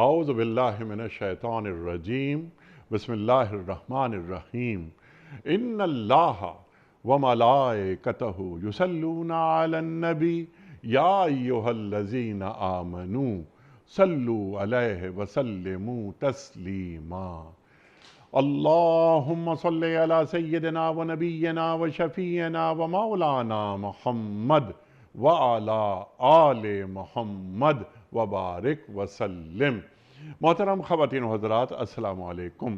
اعوذ باللہ من الشیطان الرجیم بسم اللہ الرحمن الرحیم ان اللہ وملائکتہ یصلون علی النبی یا ایہا الذین آمنوا صلوا علیہ وسلموا تسلیما اللہم صلی علی سیدنا و نبینا و شفیعنا و مولانا محمد وعلی آل محمد وبارک وسلم۔ محترم خواتین و حضرات، السلام علیکم۔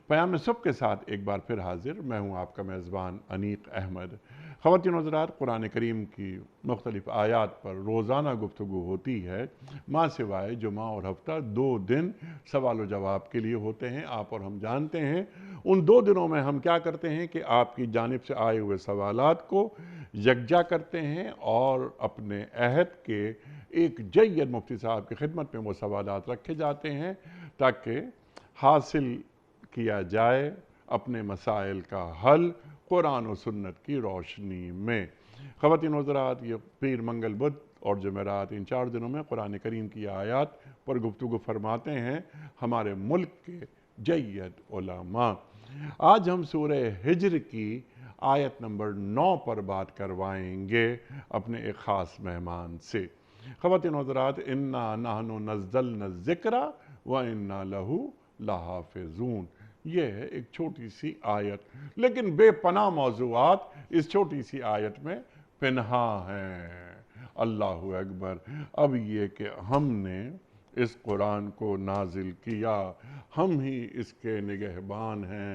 پیام صبح کے ساتھ ایک بار پھر حاضر میں ہوں آپ کا میزبان انیق احمد۔ خواتین و حضرات، قرآن کریم کی مختلف آیات پر روزانہ گفتگو ہوتی ہے، ماں سوائے جمعہ اور ہفتہ 2 دن سوال و جواب کے لیے ہوتے ہیں۔ آپ اور ہم جانتے ہیں ان 2 دنوں میں ہم کیا کرتے ہیں کہ آپ کی جانب سے آئے ہوئے سوالات کو یکجا کرتے ہیں اور اپنے عہد کے ایک جید مفتی صاحب کی خدمت میں وہ سوالات رکھے جاتے ہیں تاکہ حاصل کیا جائے اپنے مسائل کا حل قرآن و سنت کی روشنی میں۔ خواتین و حضرات، یہ پیر، منگل، بدھ اور جمعرات، ان 4 دنوں میں قرآن کریم کی آیات پر گفتگو فرماتے ہیں ہمارے ملک کے جید علماء۔ آج ہم سورہ ہجر کی آیت نمبر 9 پر بات کروائیں گے اپنے ایک خاص مہمان سے۔ خواتین و حضرات، اِنَّا نَحْنُ نَزَّلْنَا الذِّکْرَ وَإِنَّا لَهُ لَحَافِظُونَ۔ یہ ہے ایک چھوٹی سی آیت، لیکن بے پناہ موضوعات اس چھوٹی سی آیت میں پنہاں ہیں۔ اللہ اکبر۔ اب یہ کہ ہم نے اس قرآن کو نازل کیا، ہم ہی اس کے نگہبان ہیں۔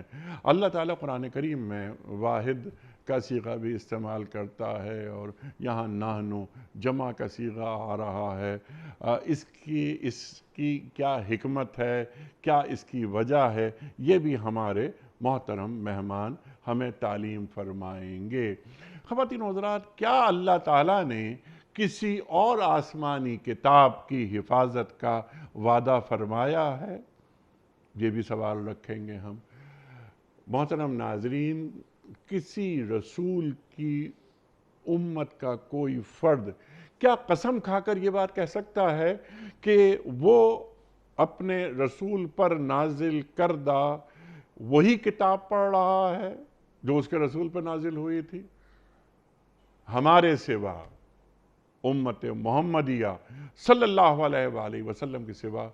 اللہ تعالیٰ قرآن کریم میں واحد کا صیغہ بھی استعمال کرتا ہے اور یہاں نحنو جمع کا صیغہ آ رہا ہے۔ اس کی کیا حکمت ہے، کیا اس کی وجہ ہے، یہ بھی ہمارے محترم مہمان ہمیں تعلیم فرمائیں گے۔ خواتین و حضرات، کیا اللہ تعالیٰ نے کسی اور آسمانی کتاب کی حفاظت کا وعدہ فرمایا ہے؟ یہ بھی سوال رکھیں گے ہم۔ محترم ناظرین، کسی رسول کی امت کا کوئی فرد کیا قسم کھا کر یہ بات کہہ سکتا ہے کہ وہ اپنے رسول پر نازل کردہ وہی کتاب پڑھ رہا ہے جو اس کے رسول پر نازل ہوئی تھی؟ ہمارے سوا، امت محمدیہ صلی اللہ علیہ وآلہ وسلم کے سوا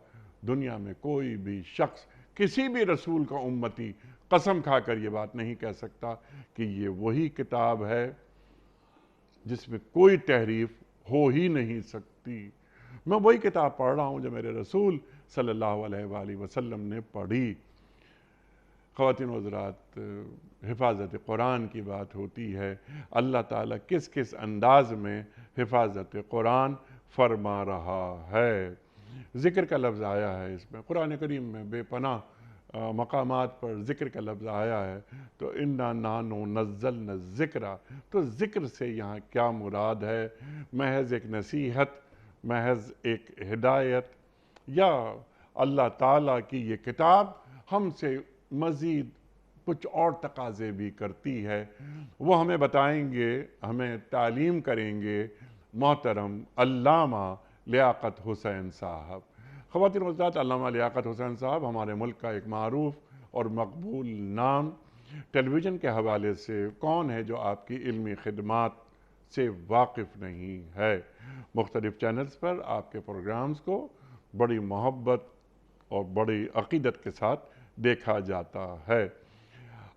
دنیا میں کوئی بھی شخص کسی بھی رسول کا امتی قسم کھا کر یہ بات نہیں کہہ سکتا کہ یہ وہی کتاب ہے جس میں کوئی تحریف ہو ہی نہیں سکتی۔ میں وہی کتاب پڑھ رہا ہوں جو میرے رسول صلی اللہ علیہ وآلہ وسلم نے پڑھی۔ خواتین و حضرات، حفاظت قرآن کی بات ہوتی ہے۔ اللہ تعالیٰ کس کس انداز میں حفاظت قرآن فرما رہا ہے؟ ذکر کا لفظ آیا ہے اس میں، قرآن کریم میں بے پناہ مقامات پر ذکر کا لفظ آیا ہے۔ تو اِنَّا نَحْنُ نَزَّلْنَا الذِّکْرَ، تو ذکر سے یہاں کیا مراد ہے؟ محض ایک نصیحت، محض ایک ہدایت، یا اللہ تعالیٰ کی یہ کتاب ہم سے مزید کچھ اور تقاضے بھی کرتی ہے؟ وہ ہمیں بتائیں گے، ہمیں تعلیم کریں گے محترم علامہ لیاقت حسین صاحب۔ خواتین و حضرات، علامہ لیاقت حسین صاحب ہمارے ملک کا ایک معروف اور مقبول نام۔ ٹیلی ویژن کے حوالے سے کون ہے جو آپ کی علمی خدمات سے واقف نہیں ہے؟ مختلف چینلز پر آپ کے پروگرامز کو بڑی محبت اور بڑی عقیدت کے ساتھ دیکھا جاتا ہے۔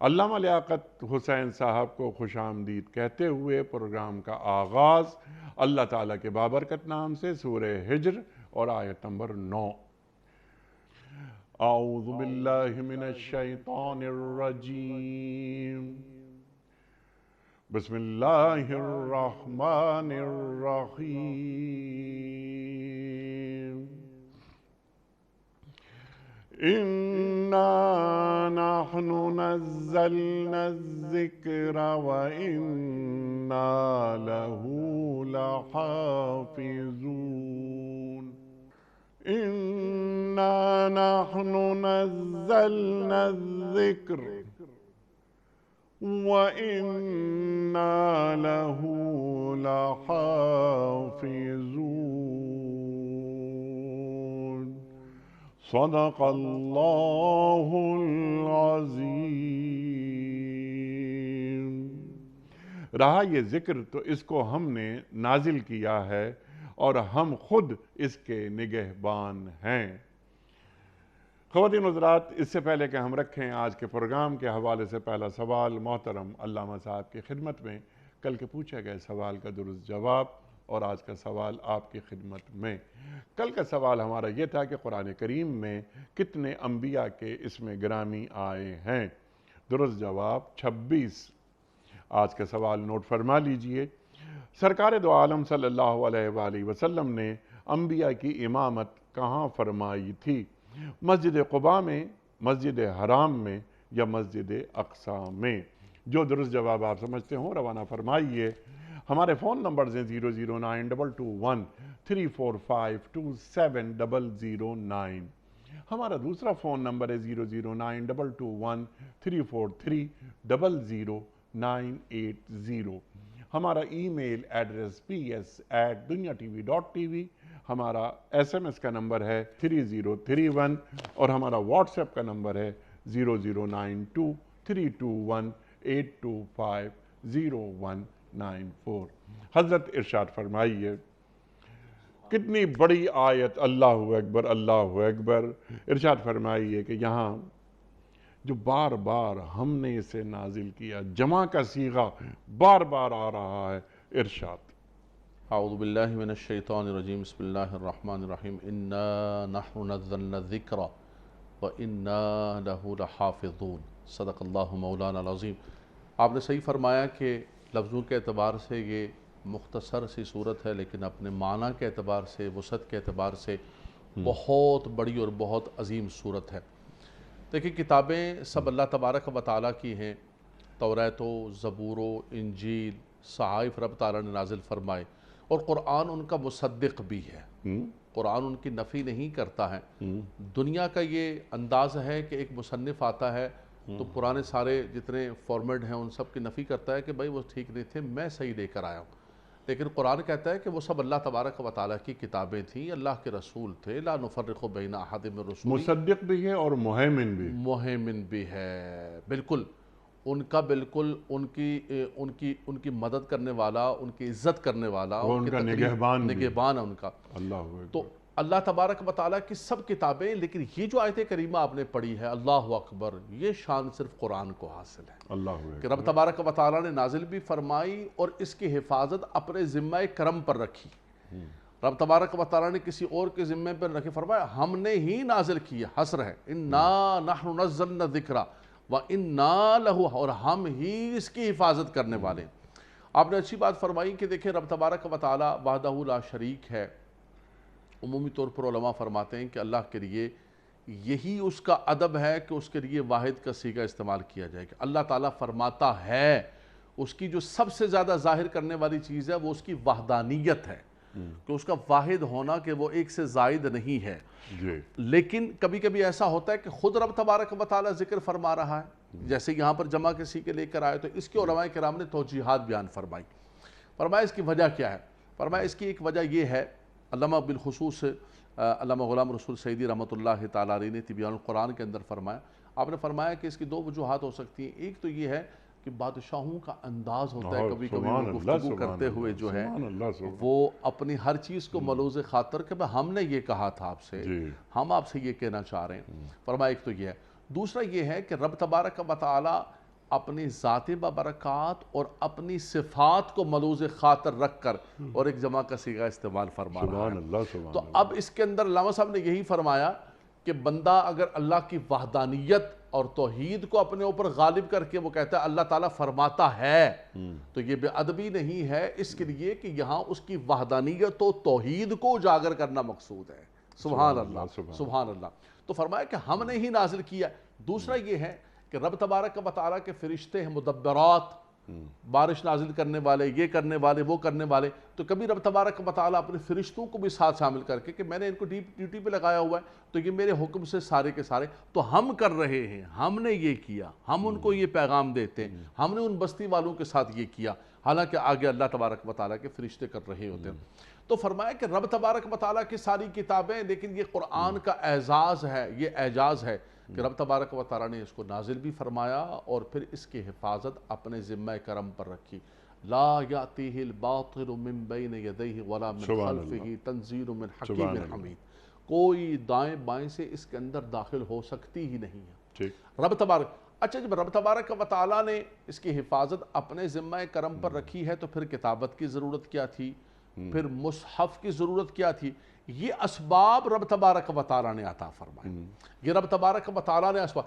علامہ لیاقت حسین صاحب کو خوش آمدید کہتے ہوئے پروگرام کا آغاز اللہ تعالیٰ کے بابرکت نام سے سورہ ہجر اور آیت نمبر 9۔ اعوذ باللہ من الشیطان الرجیم، بسم اللہ الرحمن الرحیم۔ اِنَّا نَحْنُ نَزَّلْنَا الذِّکْرَ وَإِنَّا لَهُ لَحَافِظُونَ۔ اِنَّا نَحْنُ نَزَّلْنَا الذِّکْرَ وَإِنَّا لَهُ لَحَافِظُونَ۔ صدق اللہ العظیم۔ رہا یہ ذکر تو اس کو ہم نے نازل کیا ہے اور ہم خود اس کے نگہبان ہیں۔ خواتین و حضرات، اس سے پہلے کہ ہم رکھیں آج کے پروگرام کے حوالے سے پہلا سوال محترم علامہ صاحب کی خدمت میں، کل کے پوچھے گئے سوال کا درست جواب اور آج کا سوال آپ کی خدمت میں۔ کل کا سوال ہمارا یہ تھا کہ قرآن کریم میں کتنے انبیاء کے اسم گرامی آئے ہیں؟ درست جواب 26۔ آج کا سوال نوٹ فرما لیجئے۔ سرکار دو عالم صلی اللہ علیہ وآلہ وسلم نے انبیاء کی امامت کہاں فرمائی تھی؟ مسجد قباء میں، مسجد حرام میں یا مسجد اقصی میں؟ جو درست جواب آپ سمجھتے ہوں روانہ فرمائیے۔ ہمارے فون نمبرز ہیں 0092213452709۔ ہمارا دوسرا فون نمبر ہے 009221334300980۔ ہمارا ای میل ایڈریس ps@dunyatv.tv۔ ہمارا SMS کا نمبر ہے 3031 اور ہمارا واٹس ایپ کا نمبر ہے 00923218250194۔ حضرت ارشاد فرمائیے، کتنی بڑی آیت، اللہ اکبر اللہ اکبر۔ ارشاد فرمائیے کہ یہاں جو بار بار ہم نے اسے نازل کیا، جمع کا صیغہ بار بار آ رہا ہے۔ ارشاد۔ اعوذ باللہ من الشیطان الرجیم، بسم اللہ الرحمن الرحیم۔ انا نحن نزلنا الذکر وانا لہ لحافظون، صدق اللہ مولانا العظیم۔ آپ نے صحیح فرمایا کہ لفظوں کے اعتبار سے یہ مختصر سی صورت ہے، لیکن اپنے معنی کے اعتبار سے، وسعت کے اعتبار سے بہت بڑی اور بہت عظیم صورت ہے۔ دیکھیں، کتابیں سب اللہ تبارک و تعالیٰ کی ہیں۔ توریت و زبور و انجیل، صحائف رب تعالیٰ نے نازل فرمائے، اور قرآن ان کا مصدق بھی ہے۔ قرآن ان کی نفی نہیں کرتا ہے۔ دنیا کا یہ انداز ہے کہ ایک مصنف آتا ہے تو پرانے سارے جتنے فارمیٹ ہیں ان سب کی نفی کرتا ہے کہ بھائی وہ ٹھیک نہیں تھے، میں صحیح لے کر آیا ہوں۔ لیکن قرآن کہتا ہے کہ وہ سب اللہ تبارک و تعالیٰ کی کتابیں تھیں، اللہ کے رسول تھے، لا نفرق بین احد من رسول، مصدق بھی ہے اور مہیمن بھی۔ مہیمن بھی ہے، بالکل۔ ان کا بالکل ان کی مدد کرنے والا، ان کی عزت کرنے والا، ان کا نگہبان ہے ان کا۔ اللہ اکبر۔ تو اللہ تبارک و تعالیٰ کی سب کتابیں، لیکن یہ جو آیت کریمہ آپ نے پڑھی ہے، اللہ اکبر، یہ شان صرف قرآن کو حاصل ہے اللہ اکبر کہ رب تبارک و تعالیٰ نے نازل بھی فرمائی اور اس کی حفاظت اپنے ذمہ کرم پر رکھی۔ رب تبارک و تعالیٰ نے کسی اور کے ذمہ پر رکھے، فرمایا ہم نے ہی نازل کیا، حسر ہے، انا نحن نزلنا الذکر وَإِنَّا لَهُ، اور ہم ہی اس کی حفاظت کرنے والے ہیں۔ آپ نے اچھی بات فرمائی کہ دیکھیں رب تبارک و تعالیٰ وحدہ لا شریک ہے۔ عمومی طور پر علماء فرماتے ہیں کہ اللہ کے لیے یہی اس کا ادب ہے کہ اس کے لیے واحد کا صیغہ استعمال کیا جائے کہ اللہ تعالیٰ فرماتا ہے۔ اس کی جو سب سے زیادہ ظاہر کرنے والی چیز ہے وہ اس کی وحدانیت ہے، کہ اس کا واحد ہونا، کہ وہ ایک سے زائد نہیں ہے۔ لیکن کبھی کبھی ایسا ہوتا ہے کہ خود رب تبارک و تعالیٰ ذکر فرما رہا ہے، جیسے یہاں پر جمع کے صیغے لے کر آئے، تو اس کے علماء کرام نے توجیحات بیان فرمائی۔ فرمایا اس کی وجہ کیا ہے؟ فرمایا اس کی ایک وجہ یہ ہے، علامہ بالخصوص علامہ غلام رسول سعیدی رحمۃ اللہ تعالیٰ علیہ نے تبیان القرآن کے اندر فرمایا، آپ نے فرمایا کہ اس کی دو وجوہات ہو سکتی ہیں۔ ایک تو یہ ہے کہ بادشاہوں کا انداز ہوتا ہے کبھی کبھی وہ گفتگو کرتے ہوئے جو ہے وہ اپنی ہر چیز کو ملوز خاطر کہ ہم نے یہ کہا تھا آپ سے، ہم آپ سے یہ کہنا چاہ رہے ہیں۔ فرمایا ایک تو یہ ہے، دوسرا یہ ہے کہ رب تبارک و تعالیٰ اپنی ذات ببرکات اور اپنی صفات کو ملوز خاطر رکھ کر اور ایک جمع کا صیغہ استعمال فرما رہا ہے۔ تو اب اس کے اندر علامہ صاحب نے یہی فرمایا کہ بندہ اگر اللہ کی وحدانیت اور توحید کو اپنے اوپر غالب کر کے وہ کہتا ہے اللہ تعالیٰ فرماتا ہے، تو یہ بے ادبی نہیں ہے، اس کے لیے کہ یہاں اس کی وحدانیت و توحید کو اجاگر کرنا مقصود ہے۔ سبحان اللہ، سبحان اللہ۔ تو فرمایا کہ ہم نے ہی نازل کیا۔ دوسرا یہ ہے کہ رب تبارک و تعالیٰ کے فرشتے ہیں مدبرات، بارش نازل کرنے والے، یہ کرنے والے، وہ کرنے والے، تو کبھی رب تبارک و تعالیٰ اپنے فرشتوں کو بھی ساتھ شامل کر کے کہ میں نے ان کو ڈیوٹی پہ لگایا ہوا ہے تو یہ میرے حکم سے سارے کے سارے تو ہم کر رہے ہیں، ہم نے یہ کیا، ہم ان کو یہ پیغام دیتے ہیں، ہم نے ان بستی والوں کے ساتھ یہ کیا، حالانکہ آگے اللہ تبارک و تعالیٰ کے فرشتے کر رہے ہوتے ہیں۔ تو فرمایا کہ رب تبارک و تعالیٰ کی ساری کتابیں، لیکن یہ قرآن کا اعزاز ہے، یہ اعجاز ہے کہ رب تبارک و تعالیٰ نے اس کو نازل بھی فرمایا اور پھر اس کی حفاظت اپنے ذمہ کرم پر رکھی. لا یاتیہ الباطل من بین یدیہ ولا من خلفہ تنزیل من حکیم حمید. کوئی دائیں بائیں سے اس کے اندر داخل ہو سکتی ہی نہیں ہے. رب تبارک، اچھا جب رب تبارک و تعالیٰ نے اس کی حفاظت اپنے ذمہ کرم پر رکھی ہے تو پھر کتابت کی ضرورت کیا تھی، پھر مصحف کی ضرورت کیا تھی؟ یہ اسباب رب تبارک و تعالیٰ نے عطا فرمائے. یہ رب تبارک و تعالیٰ نے اسباب.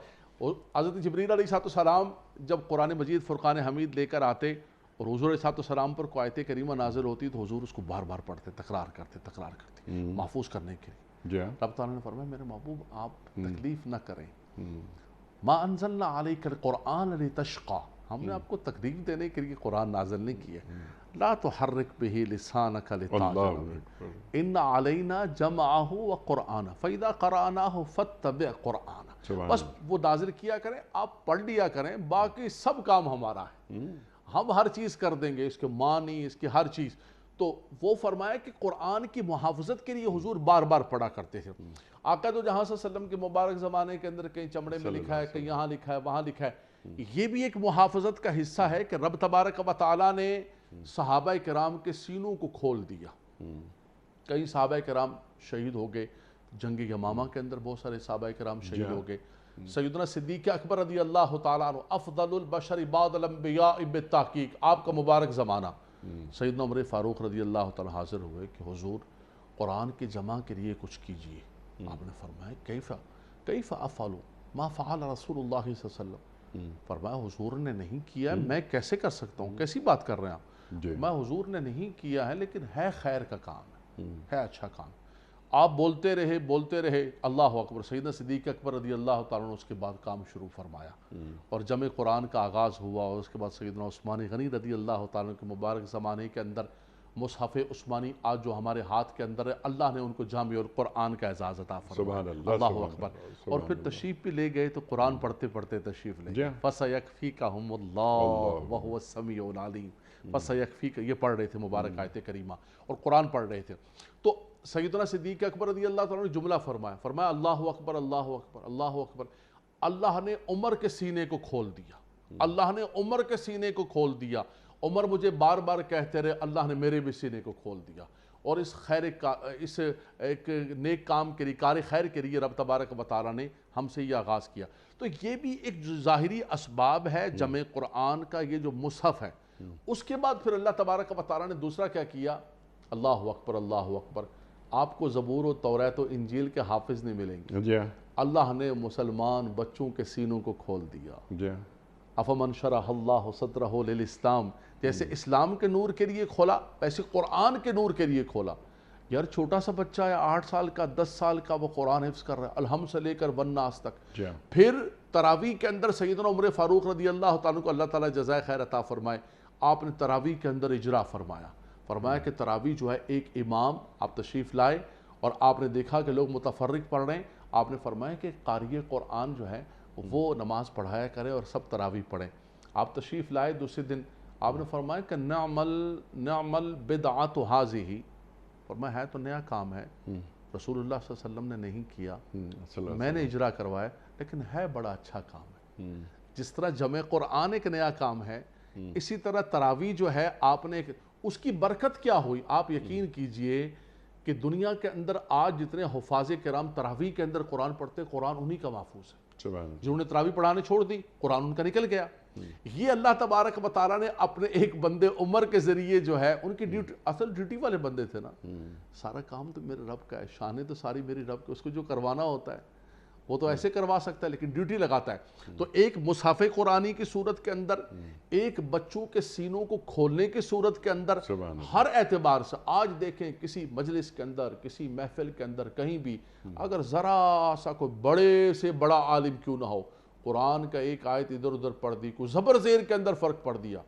حضرت جبریل علیہ السلام جب قرآن مجید فرقان حمید لے کر آتے اور حضور علیہ السلام پر کوئی آیت کریمہ نازل ہوتی تو حضور اس کو بار بار پڑھتے، تکرار کرتے محفوظ کرنے کے لیے. رب تعالیٰ نے فرمایا میرے محبوب آپ تکلیف نہ کریں. ما انزلنا علیک القرآن لتشقی، ہم نے آپ کو تکلیف دینے کے لیے قرآن نازل نہیں کیا. لا تحرک بہ لسانک لتعجل بہ ان علینا جمعہ وقرآنہ فاذا قرأناہ فاتبع قرآنہ. بس وہ نازل کیا کریں، آپ پڑھ لیا کریں، باقی سب کام ہمارا ہے، ہم ہر چیز کر دیں گے، اس کے معنی، اس کی ہر چیز. تو وہ فرمایا کہ قرآن کی محافظت کے لیے حضور بار بار پڑھا کرتے تھے. آقا تو جہاں صلی اللہ علیہ وسلم کے مبارک زمانے کے اندر کہیں چمڑے میں لکھا ہے، کہیں یہاں لکھا ہے، وہاں لکھا ہے. یہ بھی ایک محافظت کا حصہ ہے کہ رب تبارک و تعالیٰ نے صحابہ کرام کے سینوں کو کھول دیا. کئی صحابہ کرام شہید ہو گئے جنگ یمامہ کے اندر، بہت سارے صحابہ کرام شہید ہو گئے. سیدنا صدیق اکبر رضی اللہ تعالیٰ عنہ افضل البشر بعد الانبیاء بالتحقیق، آپ کا مبارک زمانہ. سیدنا عمر فاروق رضی اللہ تعالیٰ حاضر ہوئے کہ حضور قرآن کی جمع کے لیے کچھ کیجئے. آپ نے فرمایا کیف افعل ما فعل رسول اللہ صلی اللہ علیہ وسلم. فرمایا حضور نے نہیں کیا، میں کیسے کر سکتا ہوں، کیسی بات کر رہے ہیں آپ. میں حضور نے نہیں کیا ہے لیکن ہے خیر کا کام ہے اچھا کام. آپ بولتے رہے اللہ اکبر. سیدنا صدیق اکبر رضی اللہ تعالیٰ نے اس کے بعد کام شروع فرمایا اور جمع قرآن کا آغاز ہوا. اور اس کے بعد سیدنا عثمان غنی رضی اللہ تعالیٰ کے مبارک زمانے کے اندر مصحف عثمانی آج جو ہمارے ہاتھ کے اندر ہے، اللہ نے ان کو جامع القرآن کا اعزاز عطا فرمایا. اللہ اکبر. اور پھر تشریف بھی لے گئے تو قرآن پڑھتے تشریف لے گئے. فَسَيَكْفِيكَهُمُ اللَّهُ وَهُوَ السَّمِيعُ الْعَلِيمُ. فَسَيَكْفِيكَ یہ پڑھ رہے تھے مبارک آیت کریمہ اور قرآن پڑھ رہے تھے. تو سیدنا صدیق اکبر رضی اللہ تعالیٰ نے جملہ فرمایا اللہ اکبر اللہ اکبر اللہ اکبر. اللہ نے عمر کے سینے کو کھول دیا، اللہ نے عمر کے سینے کو کھول دیا. عمر مجھے بار بار کہتے رہے، اللہ نے میرے بھی سینے کو کھول دیا. اور اس ایک نیک کام کے لیے، کار خیر کے لیے رب تبارک و تعالیٰ نے ہم سے یہ آغاز کیا. تو یہ بھی ایک ظاہری اسباب ہے جمع قرآن کا، یہ جو مصحف ہے. اس کے بعد پھر اللہ تبارک و تعالیٰ نے دوسرا کیا کیا؟ اللہ اکبر اللہ اکبر. آپ کو زبور و توریت و انجیل کے حافظ نہیں ملیں گے. اللہ نے مسلمان بچوں کے سینوں کو کھول دیا. افمن شرح اللہ صدرہ للاسلام، جیسے اسلام کے نور کے لیے کھولا ایسے قرآن کے نور کے لیے کھولا. یار چھوٹا سا بچہ ہے 8 سال کا 10 سال کا، وہ قرآن حفظ کر رہا ہے الحم سے لے کر والناس تک. پھر تراویح کے اندر سیدنا عمر فاروق رضی اللہ تعالیٰ کو اللہ تعالیٰ جزائے خیر عطا فرمائے، آپ نے تراویح کے اندر اجرا فرمایا کہ تراویح جو ہے ایک امام آپ تشریف لائے اور آپ نے دیکھا کہ لوگ متفرق پڑھ رہے ہیں. آپ نے فرمایا کہ قاری قرآن جو ہے وہ نماز پڑھایا کرے اور سب تراویح پڑھیں. آپ تشریف لائے دوسرے دن، آپ نے فرمایا کہ نعم البدعۃ ھذہ. فرمایا ہے تو نیا کام ہے، رسول اللہ صلی اللہ علیہ وسلم نے نہیں کیا، میں نے اجرا کروایا، لیکن ہے بڑا اچھا کام ہے. جس طرح جمع قرآن ایک نیا کام ہے، اسی طرح تراویح جو ہے آپ نے اس کی برکت کیا ہوئی. آپ یقین کیجئے کہ دنیا کے اندر آج جتنے حفاظ کرام تراویح کے اندر قرآن پڑھتے، قرآن انہی کا محفوظ ہے. جنہوں نے تراویح پڑھانے چھوڑ دی، قرآن ان کا نکل گیا. یہ اللہ تبارک و تعالیٰ نے اپنے ایک بندے عمر کے ذریعے جو ہے، ان کی ڈیوٹی، اصل ڈیوٹی والے بندے تھے نا، سارا کام تو میرے رب کا ہے، شانیں تو ساری میری رب کے، اس کو جو کروانا ہوتا ہے وہ تو ایسے کروا سکتا ہے لیکن ڈیوٹی لگاتا ہے. تو ایک مصحف قرآنی کی صورت کے اندر، ایک بچوں کے سینوں کو کھولنے کی صورت کے اندر، ہر اعتبار سے آج دیکھیں کسی مجلس کے اندر، کسی محفل کے اندر، کہیں بھی اگر ذرا سا کوئی بڑے سے بڑا عالم کیوں نہ ہو، قرآن کا ایک آیت ادھر ادھر پڑھ دی، کوئی زبر زیر کے اندر فرق پڑھ دیا،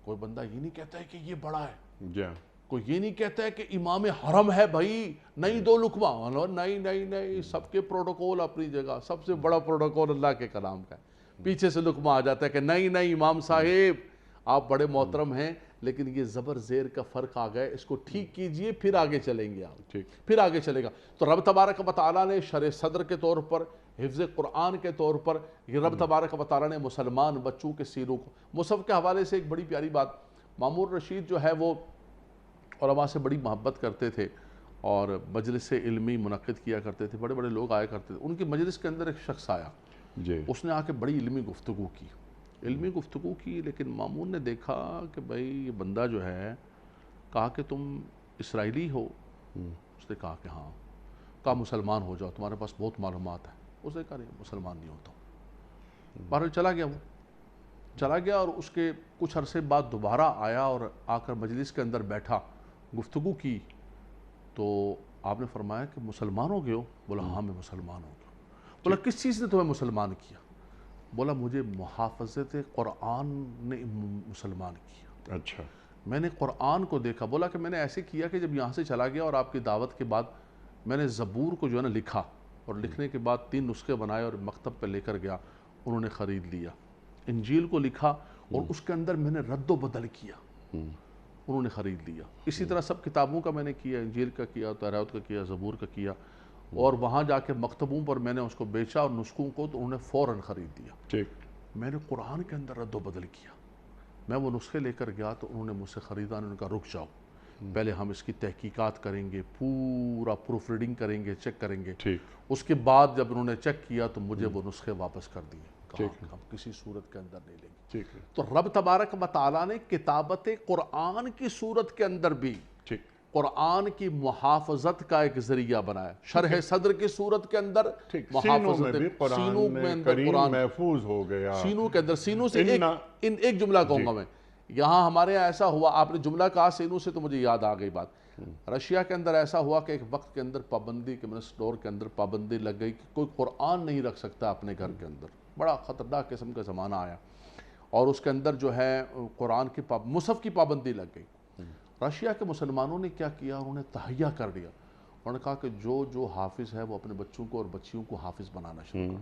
کوئی بندہ یہ نہیں کہتا ہے کہ یہ بڑا ہے، کوئی یہ نہیں کہتا ہے کہ امام حرم ہے بھائی، نہیں 2 لقمہ، نہیں، سب کے پروٹوکول اپنی جگہ. سب سے بڑا پروٹوکول اللہ کے کلام کا ہے. پیچھے سے لقمہ آ جاتا ہے کہ نہیں امام صاحب آپ بڑے محترم ہیں لیکن یہ زبر زیر کا فرق آ گیا، اس کو ٹھیک کیجئے پھر آگے چلیں گے آپ، ٹھیک، پھر آگے چلے گا۔ تو رب تبارک و تعالیٰ نے شرح صدر کے طور پر، حفظ قرآن کے طور پر، یہ رب تبارک و تعالیٰ نے مسلمان بچوں کے سینوں کو، مصحف کے حوالے سے ایک بڑی پیاری بات، مامور رشید جو ہے وہ علماء سے بڑی محبت کرتے تھے اور مجلس علمی منعقد کیا کرتے تھے، بڑے بڑے لوگ آیا کرتے تھے۔ ان کی مجلس کے اندر ایک شخص آیا، جی، اس نے آ کے بڑی علمی گفتگو کی، لیکن مامون نے دیکھا کہ بھئی یہ بندہ جو ہے، کہا کہ تم اسرائیلی ہو؟ اس نے کہا کہ ہاں۔ کہا مسلمان ہو جاؤ، تمہارے پاس بہت معلومات ہے۔ اس نے کہا نہیں، مسلمان نہیں ہوتا ہوں۔ بہرحال چلا گیا اور اس کے کچھ عرصے بعد دوبارہ آیا اور آ کر مجلس کے اندر بیٹھا، گفتگو کی، تو آپ نے فرمایا کہ مسلمان ہو گئے ہو؟ بولا ہاں میں مسلمان ہو گیا۔ بولا کس چیز نے تمہیں مسلمان کیا؟ بولا مجھے محافظت قرآن نے مسلمان کیا، اچھا، میں نے قرآن کو دیکھا۔ بولا کہ میں نے ایسے کیا کہ جب یہاں سے چلا گیا اور آپ کی دعوت کے بعد میں نے زبور کو جو ہے نا لکھا، اور لکھنے کے بعد 3 نسخے بنائے اور مکتب پہ لے کر گیا، انہوں نے خرید لیا۔ انجیل کو لکھا اور اس کے اندر میں نے رد و بدل کیا، انہوں نے خرید لیا۔ اسی طرح سب کتابوں کا میں نے کیا، انجیل کا کیا، توراۃ کا کیا، زبور کا کیا، اور وہاں جا کے مکتبوں پر میں نے اس کو بیچا اور نسخوں کو تو انہوں نے فوراً خرید لیا۔ ٹھیک، میں نے قرآن کے اندر رد و بدل کیا، میں وہ نسخے لے کر گیا تو انہوں نے مجھ سے خریدا، انہوں نے کہا رک جاؤ، پہلے ہم اس کی تحقیقات کریں گے، پورا پروف ریڈنگ کریں گے، چیک کریں گے۔ ٹھیک، اس کے بعد جب انہوں نے چیک کیا تو مجھے وہ نسخے واپس کر دیے، کہا ہم کسی صورت کے اندر نہیں لیں گے۔ ٹھیک ہے، تو رب تبارک و تعالیٰ نے کتابت قرآن کی صورت کے اندر بھی ٹھیک، قرآن کی محافظت کا ایک ذریعہ بنایا۔ شرح صدر کی صورت کے اندر ٹھیک، سینوں میں بھی سینوں میں قرآن اندر کریم قرآن محفوظ ہو گیا۔ سینوں کے اندر، سینوں سے ایک جملہ کہوں گا میں، یہاں ہمارے یہاں ایسا ہوا، آپ نے جملہ کہا سینوں سے تو مجھے یاد آ گئی بات، رشیا کے اندر ایسا ہوا کہ ایک وقت کے اندر پابندی کے سٹور کے اندر پابندی لگ گئی کہ کوئی قرآن نہیں رکھ سکتا اپنے گھر کے اندر، بڑا خطرناک قسم کا زمانہ آیا، اور اس کے اندر جو ہے قرآن کی مصحف کی پابندی لگ گئی۔ رشیا کے مسلمانوں نے کیا کیا، انہوں نے تہیہ کر دیا، انہوں نے کہا کہ جو حافظ ہے وہ اپنے بچوں کو اور بچیوں کو حافظ بنانا شروع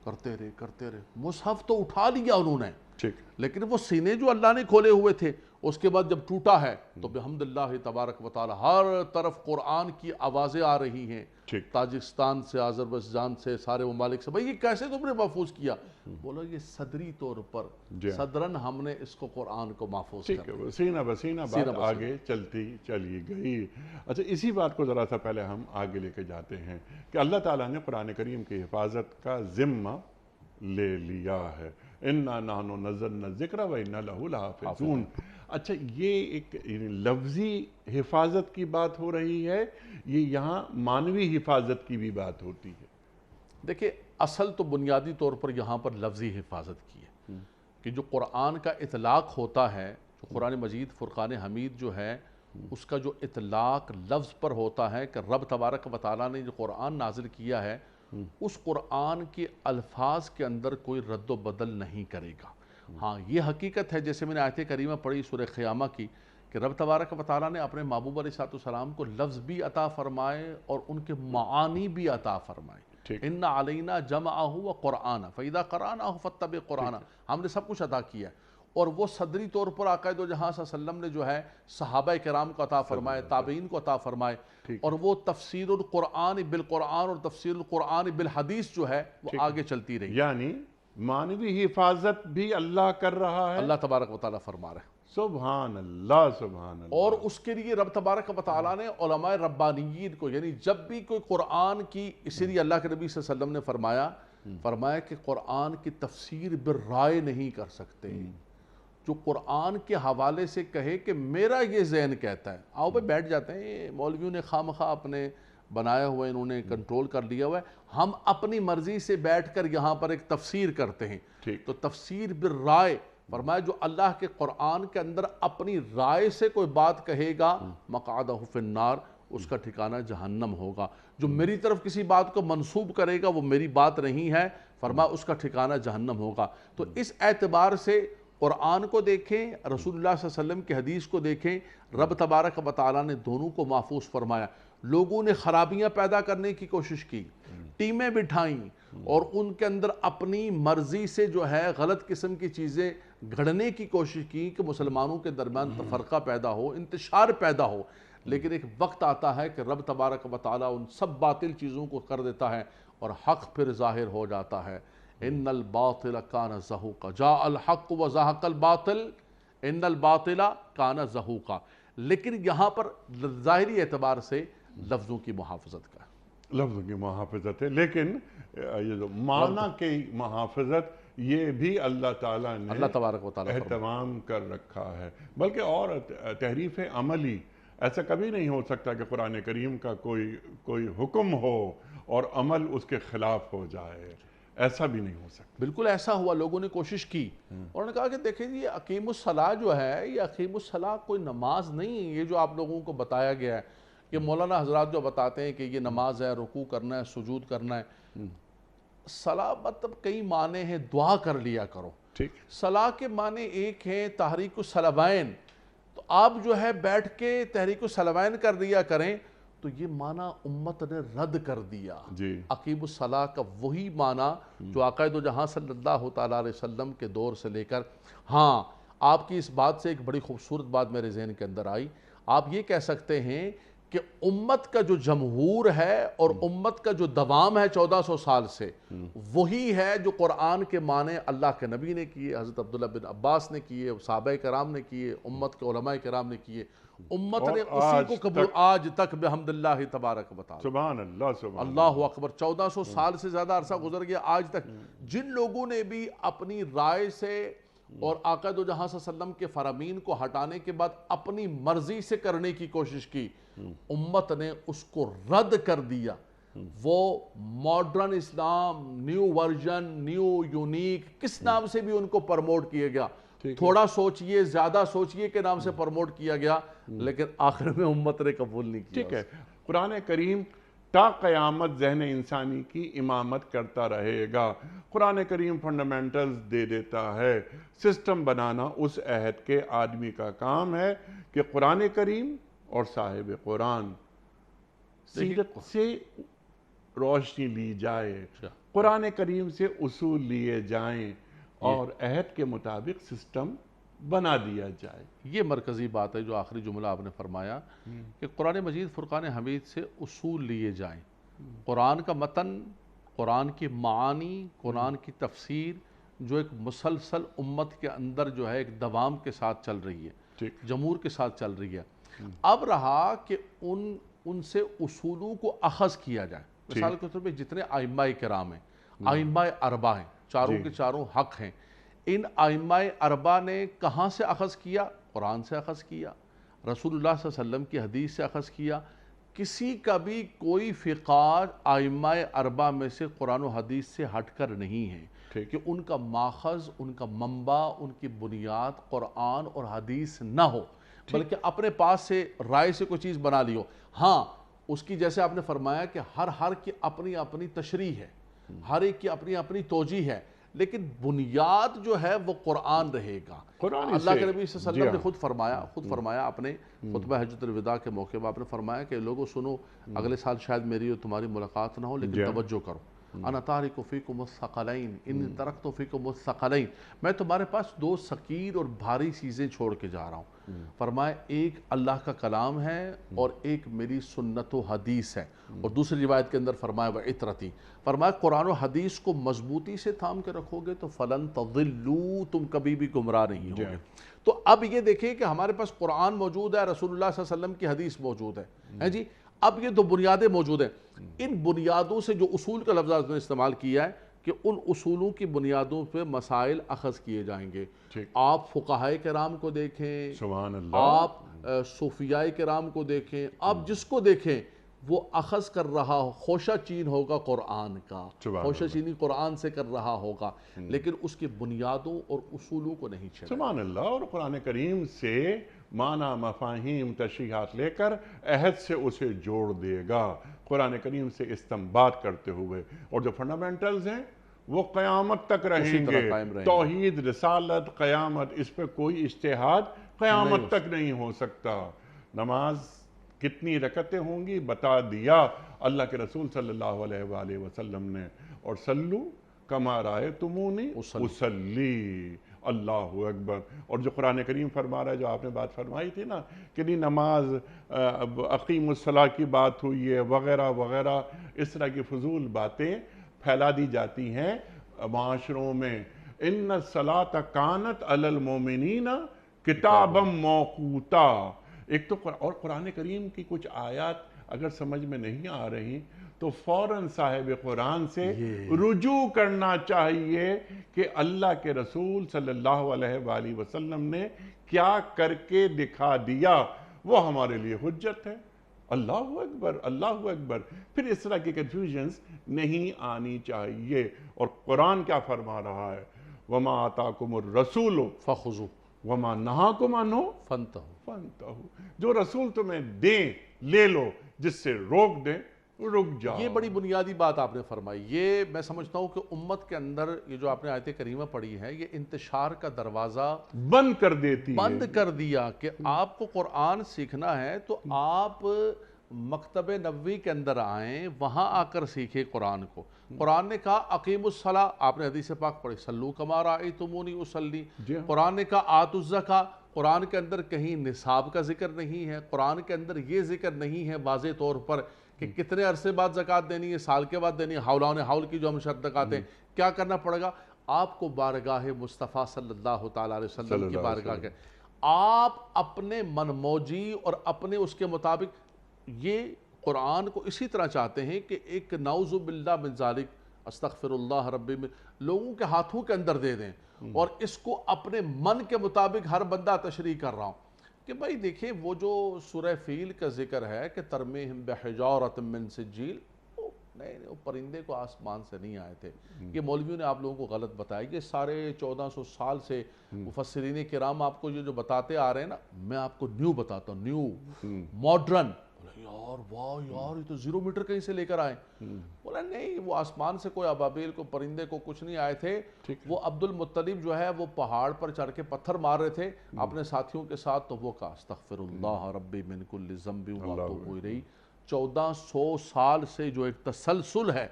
کرتے رہے۔ مصحف تو اٹھا لیا انہوں نے، ٹھیک، لیکن وہ سینے جو اللہ نے کھولے ہوئے تھے، اس کے بعد جب ٹوٹا ہے تو بحمداللہ تبارک و تعالی ہر طرف قرآن کی آوازیں آ رہی ہیں، ٹھیک، تاجکستان سے، آذربائجان سے، سارے ممالک سے، بھئی یہ کیسے تم نے محفوظ کیا؟ بولو یہ صدری طور پر صدرن ہم نے اس کو قرآن کو محفوظ ٹھیک کر ہے، سینہ بسینہ بات آگے چلی گئی۔ اچھا، اسی بات کو ذرا سا پہلے ہم آگے لے کے جاتے ہیں کہ اللہ تعالیٰ نے قرآن کریم کی حفاظت کا ذمہ لے لیا ہے، اِنَّا نَحْنُ نَزَّلْنَا الذِّكْرَ وَإِنَّا لَهُ لَحَافِظُونَ۔ اچھا، یہ ایک لفظی حفاظت کی بات ہو رہی ہے، یہ یہاں معنوی حفاظت کی بھی بات ہوتی ہے؟ دیکھیں، اصل تو بنیادی طور پر یہاں پر لفظی حفاظت کی ہے کہ جو قرآن کا اطلاق ہوتا ہے، جو قرآن مجید فرقان حمید جو ہے، اس کا جو اطلاق لفظ پر ہوتا ہے کہ رب تبارک و تعالیٰ نے جو قرآن نازل کیا ہے، اس قرآن کے الفاظ کے اندر کوئی رد و بدل نہیں کرے گا۔ ہاں، یہ حقیقت ہے، جیسے میں نے آیت کریمہ پڑھی سورہ قیامہ کی، کہ رب تبارک و تعالیٰ نے اپنے محبوب علیہ السلام کو لفظ بھی عطا فرمائے اور ان کے معانی بھی عطا فرمائے۔ اِنَّ عَلَيْنَا جَمْعَهُ وَقُرْآنَ فَإِذَا قَرَأْنَاهُ فَاتَّبِعْ قُرْآنَ، ہم نے سب کچھ عطا کیا ہے، اور وہ صدری طور پر آقا دو جہاں صلی اللہ علیہ وسلم نے جو ہے صحابہ کرام کو عطا فرمائے، تابعین کو عطا فرمائے، اور وہ تفسیر القرآن بالقرآن اور تفسیر القرآن بالحدیث جو ہے وہ آگے چلتی رہی۔ یعنی معنوی حفاظت بھی اللہ کر رہا ہے، اللہ تبارک و تعالیٰ فرما رہے ہیں، سبحان اللہ، سبحان اللہ۔ اور اس کے لیے رب تبارک و تعالیٰ نے علماء ربانیین کو، یعنی جب بھی کوئی قرآن کی، اسی لیے اللہ کے نبی صلی اللہ علیہ وسلم نے فرمایا کہ قرآن کی تفسیر بالرائے نہیں کر سکتے، جو قرآن کے حوالے سے کہے کہ میرا یہ ذہن کہتا ہے، آؤ بھائی بیٹھ جاتے ہیں، مولویوں نے خواہ اپنے بنایا ہوا ہے، انہوں نے کنٹرول کر لیا ہوا ہے، ہم اپنی مرضی سے بیٹھ کر یہاں پر ایک تفسیر کرتے ہیں۔ تو تفسیر بالرائے، فرمایا جو اللہ کے قرآن کے اندر اپنی رائے سے کوئی بات کہے گا، مقعدہ فی النار، اس کا ٹھکانہ جہنم ہوگا۔ جو میری طرف کسی بات کو منسوب کرے گا وہ میری بات نہیں ہے، فرمایا اس کا ٹھکانہ جہنم ہوگا۔ تو اس اعتبار سے قرآن کو دیکھیں، رسول اللہ صلی اللہ علیہ وسلم کی حدیث کو دیکھیں، رب تبارک و تعالیٰ نے دونوں کو محفوظ فرمایا۔ لوگوں نے خرابیاں پیدا کرنے کی کوشش کی، ٹیمیں بٹھائیں، اور ان کے اندر اپنی مرضی سے جو ہے غلط قسم کی چیزیں گھڑنے کی کوشش کی کہ مسلمانوں کے درمیان تفرقہ پیدا ہو، انتشار پیدا ہو، لیکن ایک وقت آتا ہے کہ رب تبارک و تعالیٰ ان سب باطل چیزوں کو کر دیتا ہے اور حق پھر ظاہر ہو جاتا ہے۔ ان الباطل کان زہوقا، جاء الحق وزہق الباطل ان الباطل کان زہوقا۔ لیکن یہاں پر ظاہری اعتبار سے لفظوں کی محافظت کا لفظ کی محافظت ہے، لیکن یہ جو معنی کی محافظت یہ بھی اللہ تعالیٰ نے اللہ تبارک و تعالیٰ اہتمام کر رکھا ہے، بلکہ اور تحریف عملی ایسا کبھی نہیں ہو سکتا کہ قرآن کریم کا کوئی حکم ہو اور عمل اس کے خلاف ہو جائے، ایسا بھی نہیں ہو سکتا۔ بالکل ایسا ہوا، لوگوں نے کوشش کی اور انہوں نے کہا کہ دیکھیں جی یہ اقیم الصلاۃ جو ہے، یہ اقیم الصلاۃ کوئی نماز نہیں ہے، یہ جو آپ لوگوں کو بتایا گیا ہے، یہ مولانا حضرات جو بتاتے ہیں کہ یہ نماز ہے، رکوع کرنا ہے، سجود کرنا ہے۔ صلاح مطلب کئی معنی ہیں، دعا کر لیا کرو۔ ٹھیک، صلاح کے معنی ایک ہیں تحریک الصلوین، تو آپ جو ہے بیٹھ کے تحریک الصلوین کر دیا کریں، تو یہ معنی امت نے رد کر دیا۔ جی، اقیم الصلاح کا وہی معنی جو آقا دو جہاں صلی اللہ تعالیٰ علیہ وسلم کے دور سے لے کر، ہاں آپ کی اس بات سے ایک بڑی خوبصورت بات میرے ذہن کے اندر آئی، آپ یہ کہہ سکتے ہیں کہ امت کا جو جمہور ہے اور امت کا جو دوام ہے 1400 سال سے، وہی ہے جو قرآن کے معنی اللہ کے نبی نے کیے، حضرت عبداللہ بن عباس نے کیے، صحابہ کرام نے کیے، امت کے علماء کرام نے کیے، امت نے اسی کو قبول آج تک بحمد اللہ تبارک و تعالی۔ سبحان اللہ، سبحان اللہ اکبر، 1400 سال سے زیادہ عرصہ گزر گیا، آج تک جن لوگوں نے بھی اپنی رائے سے اور آقا دو جہاں صلی اللہ علیہ وسلم کے فرامین کو ہٹانے کے بعد اپنی مرضی سے کرنے کی کوشش کی، امت نے اس کو رد کر دیا۔ وہ ماڈرن اسلام، نیو ورژن، نیو یونیک، کس نام سے بھی ان کو پرموٹ کیا گیا، تھوڑا سوچئے زیادہ سوچئے کے نام سے پرموٹ کیا گیا، لیکن آخر میں امت نے قبول نہیں کیا۔ ٹھیک ہے، قرآن کریم تا قیامت ذہن انسانی کی امامت کرتا رہے گا۔ قرآن کریم فنڈامنٹلز دے دیتا ہے، سسٹم بنانا اس عہد کے آدمی کا کام ہے کہ قرآن کریم اور صاحب قرآن سیرت سے روشنی لی جائے، قرآن کریم سے اصول لیے جائیں اور عہد کے مطابق سسٹم بنا دیا جائے۔ یہ مرکزی بات ہے جو آخری جملہ آپ نے فرمایا کہ قرآن مجید فرقان حمید سے اصول لیے جائیں۔ قرآن کا متن، قرآن کی معانی، قرآن کی تفسیر جو ایک مسلسل امت کے اندر جو ہے ایک دوام کے ساتھ چل رہی ہے، جمہور کے ساتھ چل رہی ہے، اب رہا کہ ان سے اصولوں کو اخذ کیا جائے۔ مثال کے طور پہ جتنے ائمہ کرام ہیں، ائمہ اربعہ ہیں، چاروں کے چاروں حق ہیں، ان ائمہ اربعہ نے کہاں سے اخذ کیا؟ قرآن سے اخذ کیا، رسول اللہ صلی اللہ علیہ وسلم کی حدیث سے اخذ کیا۔ کسی کا بھی کوئی فقہ ائمہ اربعہ میں سے قرآن و حدیث سے ہٹ کر نہیں ہے کہ ان کا ماخذ، ان کا منبع، ان کی بنیاد قرآن اور حدیث نہ ہو، بلکہ اپنے پاس سے رائے سے کوئی چیز بنا لی ہو۔ ہاں اس کی جیسے آپ نے فرمایا کہ ہر کی اپنی اپنی تشریح ہے، ہر ایک کی اپنی اپنی توجیہ ہے، لیکن بنیاد جو ہے وہ قرآن رہے گا۔ اللہ کے نبی صلی اللہ علیہ وسلم نے خود فرمایا اپنے خطبہ حجۃ الوداع کے موقع پر آپ نے فرمایا کہ لوگوں سنو، اگلے سال شاید میری اور تمہاری ملاقات نہ ہو، لیکن توجہ کرو، انا تارک فیکم الثقلین ان ترکت فیکم الثقلین، میں تمہارے پاس دو ثقیل اور بھاری چیزیں چھوڑ کے جا رہا ہوں۔ فرمایا ایک اللہ کا کلام ہے اور ایک میری سنت و حدیث ہے، اور دوسری روایت کے اندر فرمایا وعطرتی، فرمایا قرآن و حدیث کو مضبوطی سے تھام کے رکھو گے تو فلن تضلوا، تم کبھی بھی گمراہ نہیں ہوگے۔ تو اب یہ دیکھیں کہ ہمارے پاس قرآن موجود ہے، رسول اللہ صلی اللہ علیہ وسلم کی حدیث موجود ہے جی، اب یہ دو بنیادیں موجود ہیں، ان بنیادوں سے جو اصول کا لفظ آپ نے استعمال کیا ہے کہ ان اصولوں کی بنیادوں پہ مسائل اخذ کیے جائیں گے۔ آپ فقہاء کرام کو دیکھیں، سبحان اللہ، آپ صوفیاء کرام کو دیکھیں، آپ جس کو دیکھیں وہ اخذ کر رہا ہو، خوشہ چین ہوگا قرآن کا، خوشہ چینی قرآن سے کر رہا ہوگا، لیکن اس کی بنیادوں اور اصولوں کو نہیں چھیڑا۔ سبحان اللہ، اور قرآن کریم سے معنی، مفاہیم، تشریحات لے کر عہد سے اسے جوڑ دے گا، قرآن کریم سے استنباط کرتے ہوئے، اور جو فنڈامنٹلز ہیں وہ قیامت تک رہیں گے، توحید، رسالت، قیامت، اس پہ کوئی اجتہاد قیامت تک نہیں ہو سکتا۔ نماز کتنی رکعتیں ہوں گی بتا دیا اللہ کے رسول صلی اللہ علیہ وآلہ وسلم نے، اور سلو کما رأیتمونی اصلی، اللہ اکبر۔ اور جو قرآن کریم فرما رہا ہے، جو آپ نے بات فرمائی تھی نا کہ نہیں نماز اقیم الصلاۃ کی بات ہوئی ہے وغیرہ وغیرہ، اس طرح کی فضول باتیں پھیلا دی جاتی ہیں معاشروں میں۔ ان الصلاۃ کانت علی المومنین کتابا موقوتا۔ ایک تو اور قرآن کریم کی کچھ آیات اگر سمجھ میں نہیں آ رہی تو فوراً صاحب قرآن سے رجوع کرنا چاہیے کہ اللہ کے رسول صلی اللہ علیہ وآلہ وسلم نے کیا کر کے دکھا دیا، وہ ہمارے لیے حجت ہے۔ اللہ اکبر، اللہ اکبر۔ پھر اس طرح کی کنفیوژنز نہیں آنی چاہیے۔ اور قرآن کیا فرما رہا ہے؟ وَمَا آتَاكُمُ الرَّسُولُ فَخُذُوهُ وَمَا نَهَاكُمْ عَنْهُ فَانْتَهُوا۔ فَانْتَهُوا۔ جو رسول تمہیں دیں لے لو، جس سے روک دیں رک جاؤ۔ یہ بڑی بنیادی بات آپ نے فرمائی۔ یہ میں سمجھتا ہوں کہ امت کے اندر یہ جو آپ نے آیت کریمہ پڑھی ہے، یہ انتشار کا دروازہ بند کر دیتی ہے۔ بند کر دیا کہ آپ کو قرآن سیکھنا ہے تو آپ مکتب نبوی کے اندر آئیں، وہاں آ کر سیکھیں قرآن کو۔ قرآن نے کہا اقیم الصلاۃ، آپ نے حدیث پاک پڑھی سلو کما رأیتمونی اصلی۔ قرآن نے کہا آتوا الزکاۃ، قرآن کے اندر کہیں نصاب کا ذکر نہیں ہے، قرآن کے اندر یہ ذکر نہیں ہے واضح طور پر کہ کتنے عرصے بعد زکوٰۃ دینی ہے، سال کے بعد دینی ہے، حولان حول کی جو ہم شرط لگاتے ہیں، کیا کرنا پڑے گا؟ آپ کو بارگاہ مصطفیٰ صلی اللہ تعالیٰ علیہ وسلم کی بارگاہ کے آپ اپنے من موجی اور اپنے اس کے مطابق یہ قرآن کو اسی طرح چاہتے ہیں کہ ایک نعوذ باللہ من ذالک استغفر اللہ ربی میں لوگوں کے ہاتھوں کے اندر دے دیں اور اس کو اپنے من کے مطابق ہر بندہ تشریح کر رہا ہوں کہ بھائی دیکھیں وہ جو سورہ فیل کا ذکر ہے کہ ترمیہم بحجارۃ من سجیل، نہیں وہ پرندے کو آسمان سے نہیں آئے تھے۔ یہ مولویوں نے آپ لوگوں کو غلط بتایا۔ یہ سارے 1400 سال سے مفسرین کرام آپ کو یہ جو بتاتے آ رہے ہیں نا، میں آپ کو نیو بتاتا ہوں، نیو ماڈرن۔ یار واہ یار، یہ تو 0 میٹر کہیں سے لے کر آئے۔ بولا نہیں، وہ آسمان سے کوئی ابابیل کو پرندے کو کچھ نہیں آئے تھے۔ وہ عبد المطلب جو ہے وہ پہاڑ پر چڑھ کے پتھر مار رہے تھے اپنے ساتھیوں کے ساتھ، تو وہ کہا استغفر اللہ ربی من کل ذنب واتوب الیہ۔ 1400 سال سے جو ایک تسلسل ہے،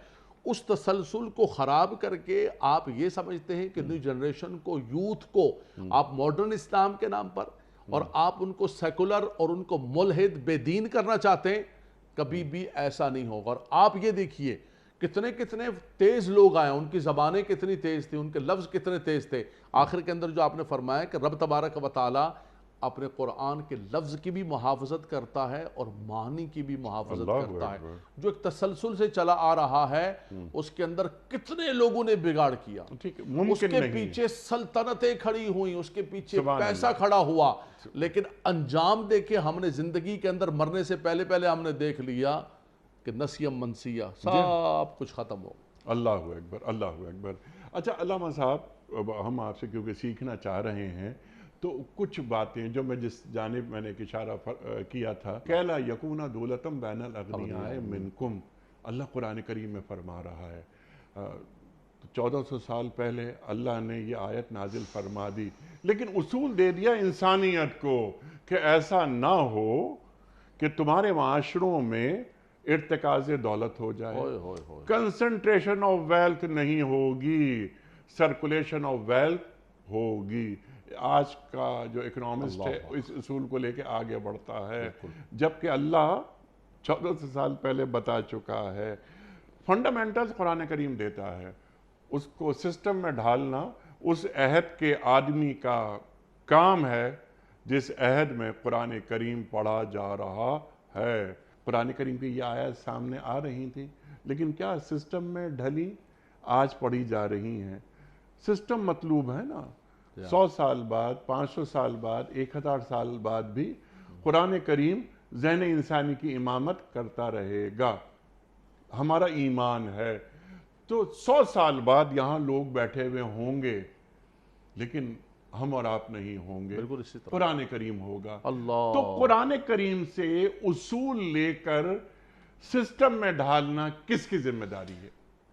اس تسلسل کو خراب کر کے آپ یہ سمجھتے ہیں کہ نیو جنریشن کو، یوتھ کو آپ ماڈرن اسلام کے نام پر اور آپ ان کو سیکولر اور ان کو ملحد بے دین کرنا چاہتے ہیں، کبھی بھی ایسا نہیں ہوگا۔ اور آپ یہ دیکھیے کتنے کتنے تیز لوگ آئے، ان کی زبانیں کتنی تیز تھی، ان کے لفظ کتنے تیز تھے۔ آخر کے اندر جو آپ نے فرمایا کہ رب تبارک و تعالی اپنے قرآن کے لفظ کی بھی محافظت کرتا ہے اور معنی کی بھی محافظت کرتا ہے۔ جو ایک تسلسل سے چلا آ رہا ہے اس کے اندر کتنے لوگوں نے بگاڑ کیا، اس کے پیچھے سلطنتیں کھڑی ہوئیں، اس کے پیچھے پیسہ کھڑا ہوا، لیکن انجام دیکھے ہم نے زندگی کے اندر مرنے سے پہلے ہم نے دیکھ لیا کہ نسیم منسیہ سب کچھ ختم ہو۔ اللہ اکبر، اللہ اکبر۔ اچھا علامہ صاحب، ہم آپ سے کیونکہ سیکھنا چاہ رہے ہیں تو کچھ باتیں جو میں جس جانب میں نے ایک اشارہ کیا تھا، کیلا یکون دولتم بین الاغنیاء منکم، اللہ قرآن کریم میں فرما رہا ہے۔ 1400 سال پہلے اللہ نے یہ آیت نازل فرما دی، لیکن اصول دے دیا انسانیت کو کہ ایسا نہ ہو کہ تمہارے معاشروں میں ارتکاز دولت ہو جائے، کنسنٹریشن آف ویلتھ نہیں ہوگی، سرکولیشن آف ویلتھ ہوگی۔ آج کا جو اکنامسٹ ہے اس اصول کو لے کے آگے بڑھتا ہے، جبکہ اللہ 1400 سال پہلے بتا چکا ہے۔ فنڈامنٹلز قرآن کریم دیتا ہے، اس کو سسٹم میں ڈھالنا اس عہد کے آدمی کا کام ہے جس عہد میں قرآن کریم پڑھا جا رہا ہے۔ قرآن کریم کی یہ آیات سامنے آ رہی تھی، لیکن کیا سسٹم میں ڈھلی؟ آج پڑھی جا رہی ہیں۔ سسٹم مطلوب ہے نا، 100 سال بعد، 500 سال بعد، 1000 سال بعد بھی قرآن کریم ذہن انسانی کی امامت کرتا رہے گا، ہمارا ایمان ہے۔ تو 100 سال بعد یہاں لوگ بیٹھے ہوئے ہوں گے، لیکن ہم اور آپ نہیں ہوں گے، قرآن کریم ہوگا۔ تو قرآن کریم سے اصول لے کر سسٹم میں ڈھالنا کس کی ذمہ داری ہے؟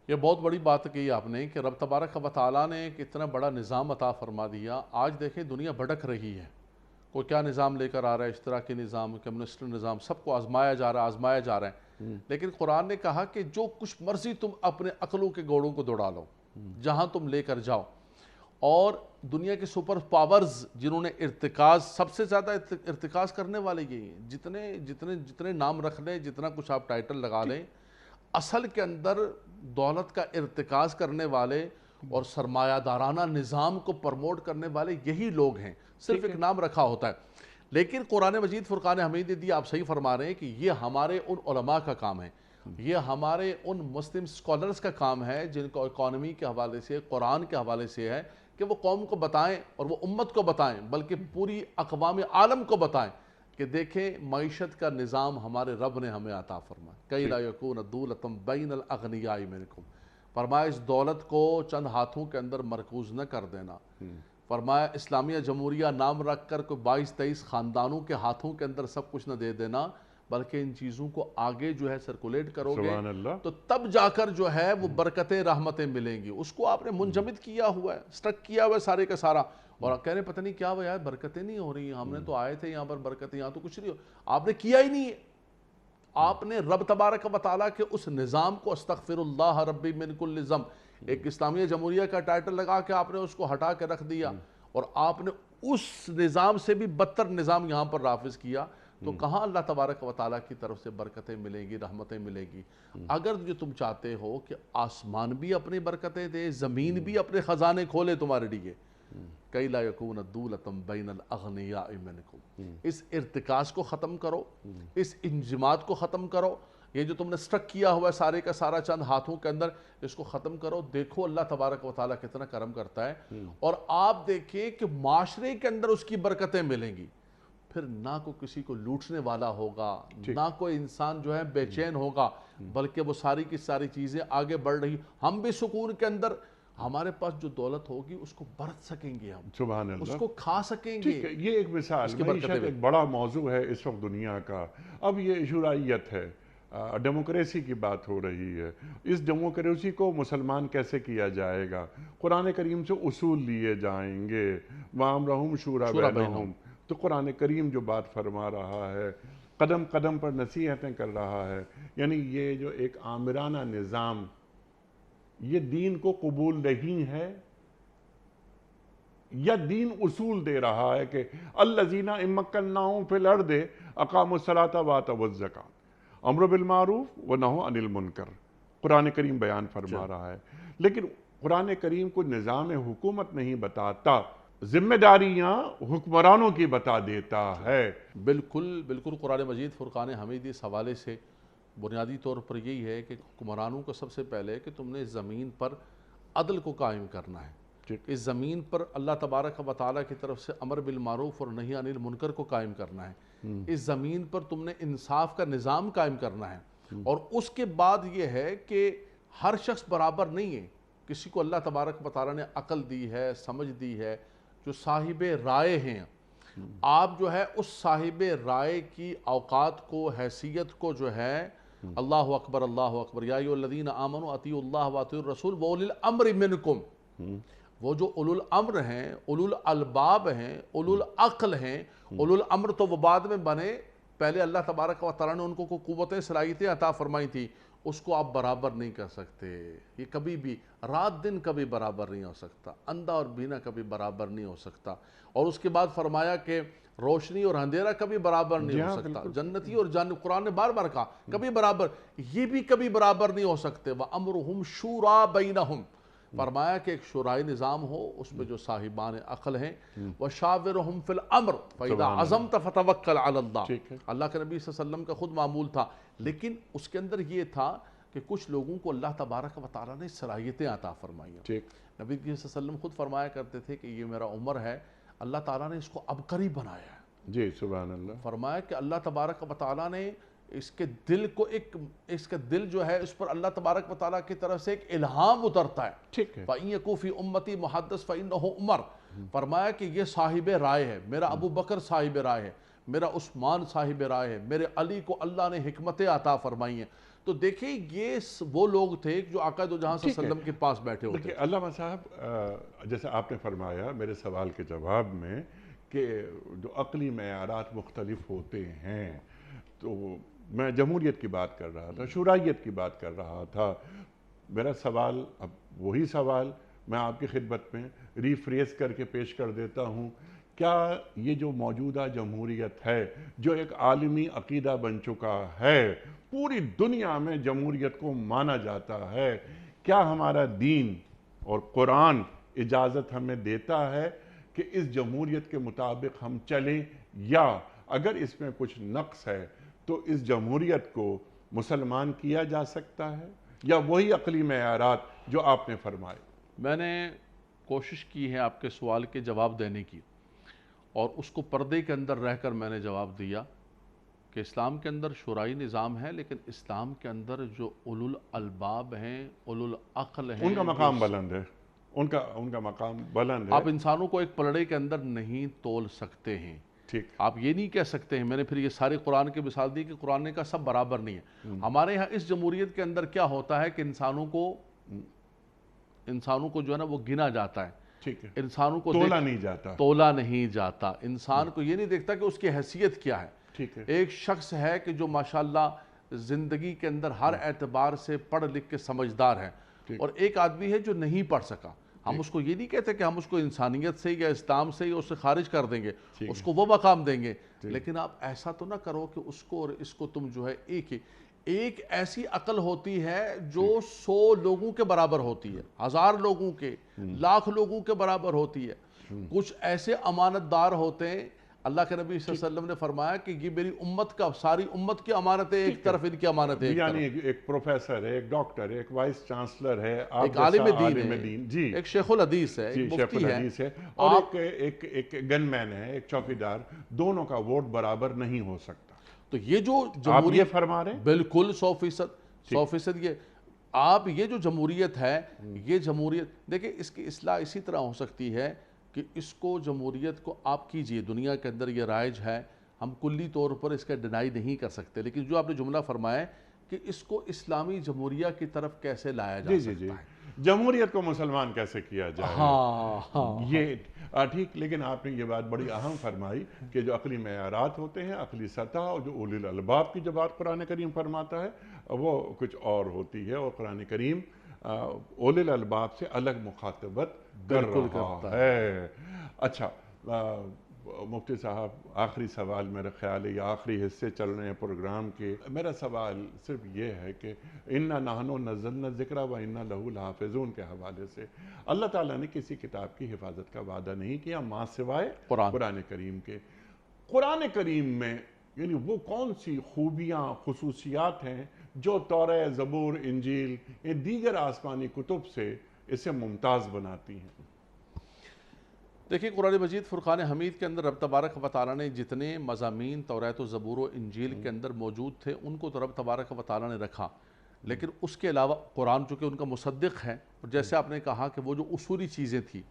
یہ بہت بڑی بات کہی آپ نے کہ رب تبارک و تعالیٰ نے ایک اتنا بڑا نظام عطا فرما دیا۔ آج دیکھیں دنیا بھٹک رہی ہے، کوئی کیا نظام لے کر آ رہا ہے، اشتراکی نظام، کمیونسٹ نظام، سب کو آزمایا جا رہا ہے۔ لیکن قرآن نے کہا کہ جو کچھ مرضی تم اپنے عقلوں کے گھوڑوں کو دوڑا لو، جہاں تم لے کر جاؤ، اور دنیا کے سپر پاورز جنہوں نے ارتکاز، سب سے زیادہ ارتکاز کرنے والے یہی ہیں، جتنے نام رکھ لیں، جتنا کچھ آپ ٹائٹل لگا لیں، اصل کے اندر دولت کا ارتکاز کرنے والے اور سرمایہ دارانہ نظام کو پرموٹ کرنے والے یہی لوگ ہیں، صرف ایک نام رکھا ہوتا ہے۔ لیکن قرآن مجید فرقان حمید دی آپ صحیح فرما رہے ہیں کہ یہ ہمارے ان علماء کا کام ہے، یہ ہمارے ان مسلم سکولرز کا کام ہے جن کو اکانومی کے حوالے سے، قرآن کے حوالے سے ہے کہ وہ قوم کو بتائیں اور وہ امت کو بتائیں، بلکہ پوری اقوام عالم کو بتائیں کہ دیکھیں معیشت کا نظام ہمارے رب نے ہمیں عطا فرمایا، کئی لا یکون دولۃ بین الاغنیاء منکم، فرمایا اس دولت کو چند ہاتھوں کے اندر مرکوز نہ کر دینا، فرمایا اسلامیہ جمہوریہ نام رکھ کر کوئی 22-23 خاندانوں کے ہاتھوں کے اندر سب کچھ نہ دے دینا، بلکہ ان چیزوں کو آگے جو ہے سرکولیٹ کرو گے سبحان اللہ۔ تو تب جا کر جو ہے وہ برکتیں رحمتیں ملیں گی۔ اس کو آپ نے منجمد کیا ہوا ہے، سٹک کیا ہوا ہے سارے کا سارا، اور کہہ رہے پتہ نہیں کیا ہوا یار برکتیں نہیں ہو رہی ہیں، ہم نے تو آئے تھے یہاں پر برکتیں، یہاں تو کچھ نہیں ہو، آپ نے کیا ہی نہیں ہے۔ آپ نے رب تبارک و تعالیٰ کے اس نظام کو استغفر اللہ ربی من کل ذنب، ایک اسلامیہ جمہوریہ کا ٹائٹل لگا کے آپ نے اس کو ہٹا کے رکھ دیا، اور آپ نے اس نظام سے بھی بدتر نظام یہاں پر نافذ کیا، تو کہاں اللہ تبارک و تعالیٰ کی طرف سے برکتیں ملیں گی، رحمتیں ملیں گی۔ اگر جو تم چاہتے ہو کہ آسمان بھی اپنی برکتیں دے، زمین بھی اپنے خزانے کھولے تمہارے لیے، کئی لا یکون دولۃ بین الاغنیاء منکم، اس ارتکاز کو ختم کرو، اس انجماد کو ختم کرو، یہ جو تم نے سٹک کیا ہوا ہے سارے کا سارا چند ہاتھوں کے اندر، اس کو ختم کرو، دیکھو اللہ تبارک و تعالیٰ کتنا کرم کرتا ہے، اور آپ دیکھیں کہ معاشرے کے اندر اس کی برکتیں ملیں گی، پھر نہ کوئی کسی کو لوٹنے والا ہوگا، نہ کوئی انسان جو ہے بے چین ہوگا، بلکہ وہ ساری کی ساری چیزیں آگے بڑھ رہی، ہم بھی سکون کے اندر، ہمارے پاس جو دولت ہوگی اس کو برت سکیں گے، ہم سبحان اللہ، اس کو کھا سکیں گے۔ ٹھیک ہے، یہ ایک مثال، معیشت ایک بڑا موضوع ہے اس وقت دنیا کا۔ اب یہ شرعیت ہے، ڈیموکریسی کی بات ہو رہی ہے، اس ڈیموکریسی کو مسلمان کیسے کیا جائے گا؟ قرآن کریم سے اصول لیے جائیں گے، وَأَمْرُهُمْ شُورَىٰ بَيْنَهُمْ، تو قرآن کریم جو بات فرما رہا ہے، قدم قدم پر نصیحتیں کر رہا ہے، یعنی یہ جو ایک آمرانہ نظام، یہ دین کو قبول نہیں ہے، یا دین اصول دے رہا ہے کہ الذین ان مکناہم فی الارض اقاموا الصلاۃ وآتوا الزکاۃ، امر بالمعروف ونہی عن المنکر، قرآن کریم بیان فرما رہا ہے۔ لیکن قرآن کریم کو نظام حکومت نہیں بتاتا، ذمہ داریاں حکمرانوں کی بتا دیتا ہے۔ بالکل بالکل، قرآن مجید فرقان حمید اس حوالے سے بنیادی طور پر یہی ہے کہ حکمرانوں کو سب سے پہلے کہ تم نے زمین پر عدل کو قائم کرنا ہے، اس زمین پر اللہ تبارک و تعالیٰ کی طرف سے امر بالمعروف اور نہی عن المنکر کو قائم کرنا ہے، اس زمین پر تم نے انصاف کا نظام قائم کرنا ہے، اور اس کے بعد یہ ہے کہ ہر شخص برابر نہیں ہے، کسی کو اللہ تبارک و تعالیٰ نے عقل دی ہے، سمجھ دی ہے، جو صاحب رائے ہیں، آپ جو ہے اس صاحب رائے کی اوقات کو، حیثیت کو جو ہے، اللہ اکبر اللہ اکبر، یا ایھا الذین آمنوا اطیعوا اللہ واطیعوا الرسول واولی الامر منکم، وہ جو اولو الامر ہیں، اولو الالباب ہیں، اولو العقل ہیں، اولو الامر تو وہ بعد میں بنے، پہلے اللہ تبارک و تعالیٰ نے ان کو قوتیں صلاحیتیں عطا فرمائی تھی، اس کو آپ برابر نہیں کر سکتے، یہ کبھی بھی رات دن کبھی برابر نہیں ہو سکتا، اندھا اور بینا کبھی برابر نہیں ہو سکتا، اور اس کے بعد فرمایا کہ روشنی اور اندھیرا کبھی برابر نہیں ہو سکتا، جنتی اور جہنمی، قرآن نے بار بار کہا کبھی برابر، یہ بھی کبھی برابر نہیں ہو سکتے، وَأَمْرُهُمْ شُورَىٰ بَيْنَهُمْ، فرمایا کہ ایک شورائی نظام ہو، اس میں جو صاحبان عقل ہیں، وَشَاوِرْهُمْ فِي الْأَمْرِ فَإِذَا عَزَمْتَ فَتَوَكَّلْ عَلَى اللَّهِ، اللہ کے نبی صلی اللہ علیہ وسلم کا خود معمول تھا، لیکن اس کے اندر یہ تھا کہ کچھ لوگوں کو اللہ تبارک و تعالیٰ نے صلاحیتیں عطا فرمائی ہیں، نبی صلی اللہ علیہ وسلم خود فرمایا کرتے تھے کہ یہ میرا عمر ہے، اللہ تعالیٰ نے اس کو عبقری بنایا ہے، جی سبحان اللہ، فرمایا کہ اللہ تبارک و تعالیٰ نے اس کے دل کو اس کا دل جو ہے اس پر اللہ تبارک و تعالیٰ کی طرف سے ایک الہام اترتا ہے، ٹھیک ہے، فَإِن يَكُن فِي أُمَّتِي مُحَدَّثٌ فَإِنَّهُ عُمَرٌ، فرمایا کہ یہ صاحب رائے ہے، میرا ابو بکر صاحب رائے ہے، میرا عثمان صاحب رائے ہے، میرے علی کو اللہ نے حکمتیں عطا فرمائی ہیں، تو دیکھیں یہ وہ لوگ تھے جو آقا دو جہاں صلی اللہ علیہ وسلم کے پاس بیٹھے ہوتے دیکھیں علامہ صاحب، جیسے آپ نے فرمایا میرے سوال کے جواب میں کہ جو عقلی معیارات مختلف ہوتے ہیں، تو میں جمہوریت کی بات کر رہا تھا، شورائیت کی بات کر رہا تھا. میرا سوال اب وہی سوال میں آپ کی خدمت میں ریفریز کر کے پیش کر دیتا ہوں. کیا یہ جو موجودہ جمہوریت ہے، جو ایک عالمی عقیدہ بن چکا ہے، پوری دنیا میں جمہوریت کو مانا جاتا ہے، کیا ہمارا دین اور قرآن اجازت ہمیں دیتا ہے کہ اس جمہوریت کے مطابق ہم چلیں، یا اگر اس میں کچھ نقص ہے تو اس جمہوریت کو مسلمان کیا جا سکتا ہے، یا وہی عقلی معیارات جو آپ نے فرمائے؟ میں نے کوشش کی ہے آپ کے سوال کے جواب دینے کی، اور اس کو پردے کے اندر رہ کر میں نے جواب دیا کہ اسلام کے اندر شورائی نظام ہے، لیکن اسلام کے اندر جو اولو الالباب ہیں، اولو العقل ہیں، ان کا مقام بلند ہے، ان کا مقام بلند ہے. آپ انسانوں کو ایک پلڑے کے اندر نہیں تول سکتے ہیں. ٹھیک. آپ یہ نہیں کہہ سکتے ہیں، میں نے پھر یہ سارے قرآن کی مثال دی کہ قرآن کا سب برابر نہیں ہے. ہمارے ہاں اس جمہوریت کے اندر کیا ہوتا ہے کہ انسانوں کو جو ہے نا وہ گنا جاتا ہے. ٹھیک ہے. انسانوں کو تولا نہیں جاتا. تولا نہیں جاتا. انسان کو یہ نہیں دیکھتا کہ اس کی حیثیت کیا ہے. ٹھیک ہے. ایک شخص ہے کہ جو ماشاءاللہ زندگی کے اندر ہر اعتبار سے پڑھ لکھ کے سمجھدار ہے، اور ایک آدمی ہے جو نہیں پڑھ سکا. ہم اس کو یہ نہیں کہتے کہ ہم اس کو انسانیت سے یا اسلام سے یا اس سے خارج کر دیں گے، اس کو وہ مقام دیں گے، لیکن آپ ایسا تو نہ کرو کہ اس کو اور اس کو تم جو ہے ایک ایسی عقل ہوتی ہے جو 100 لوگوں کے برابر ہوتی ہے، 1000 لوگوں کے، لاکھ لوگوں کے برابر ہوتی ہے. کچھ ایسے امانت دار ہوتے ہیں، اللہ کے نبی صلی اللہ علیہ وسلم نے فرمایا کہ یہ میری امت کا، ساری امت کی امانت ہے ایک طرف، ان کی امانت ہے ایک طرف. یعنی ایک پروفیسر ہے، ایک ڈاکٹر ہے، ایک وائس چانسلر ہے، آپ ایک عالم جیسا دین ہے، جی، ایک شیخ الحدیث ہے، جی، ایک شیخ مفتی ہے، الحدیث ہے، آپ ایک گن مین ہے، ایک چوکیدار، دونوں کا ووٹ برابر نہیں ہو سکتا. تو یہ جو آپ جمہوریت یہ فرما رہے ہیں؟ بالکل 100% یہ آپ یہ جو جمہوریت ہے، یہ جمہوریت دیکھیں، اس کی اصلاح اسی طرح ہو سکتی ہے کہ اس کو جمہوریت کو آپ کیجئے، دنیا کے اندر یہ رائج ہے، ہم کلی طور پر اس کا ڈینائی نہیں کر سکتے، لیکن جو آپ نے جملہ فرمایا ہے کہ اس کو اسلامی جمہوریہ کی طرف کیسے لایا جا سکتا ہے، جمہوریت کو مسلمان کیسے کیا جائے. ہاں یہ ٹھیک. لیکن آپ نے یہ بات بڑی اہم فرمائی کہ جو عقلی معیارات ہوتے ہیں، عقلی سطح، اور جو اولی الالباب کی جو بات قرآن کریم فرماتا ہے وہ کچھ اور ہوتی ہے، اور قرآن کریم اولی الالباب سے الگ مخاطبت کر رہا ہے. اچھا مفتی صاحب، آخری سوال میرا خیال ہے، یہ آخری حصے چل رہے ہیں پروگرام کے. میرا سوال صرف یہ ہے کہ اِنَّا نَحْنُ نَزَّلْنَا الذِّكْرَ وَإِنَّا لَهُ لَحَافِظُونَ کے حوالے سے اللہ تعالیٰ نے کسی کتاب کی حفاظت کا وعدہ نہیں کیا ماں سوائے قرآن کریم کے. قرآن کریم میں یعنی وہ کون سی خوبیاں، خصوصیات ہیں جو تورہ، زبور، انجیل، یہ دیگر آسمانی کتب سے اسے ممتاز بناتی ہیں؟ دیکھیں، قرآن مجید فرقان حمید کے اندر رب تبارک و تعالیٰ نے جتنے مضامین توریت و زبور و انجیل کے اندر موجود تھے ان کو تو رب تبارک و تعالیٰ نے رکھا، لیکن اس کے علاوہ قرآن چونکہ ان کا مصدق ہے، اور جیسے آپ نے کہا کہ وہ جو اصولی چیزیں تھیں،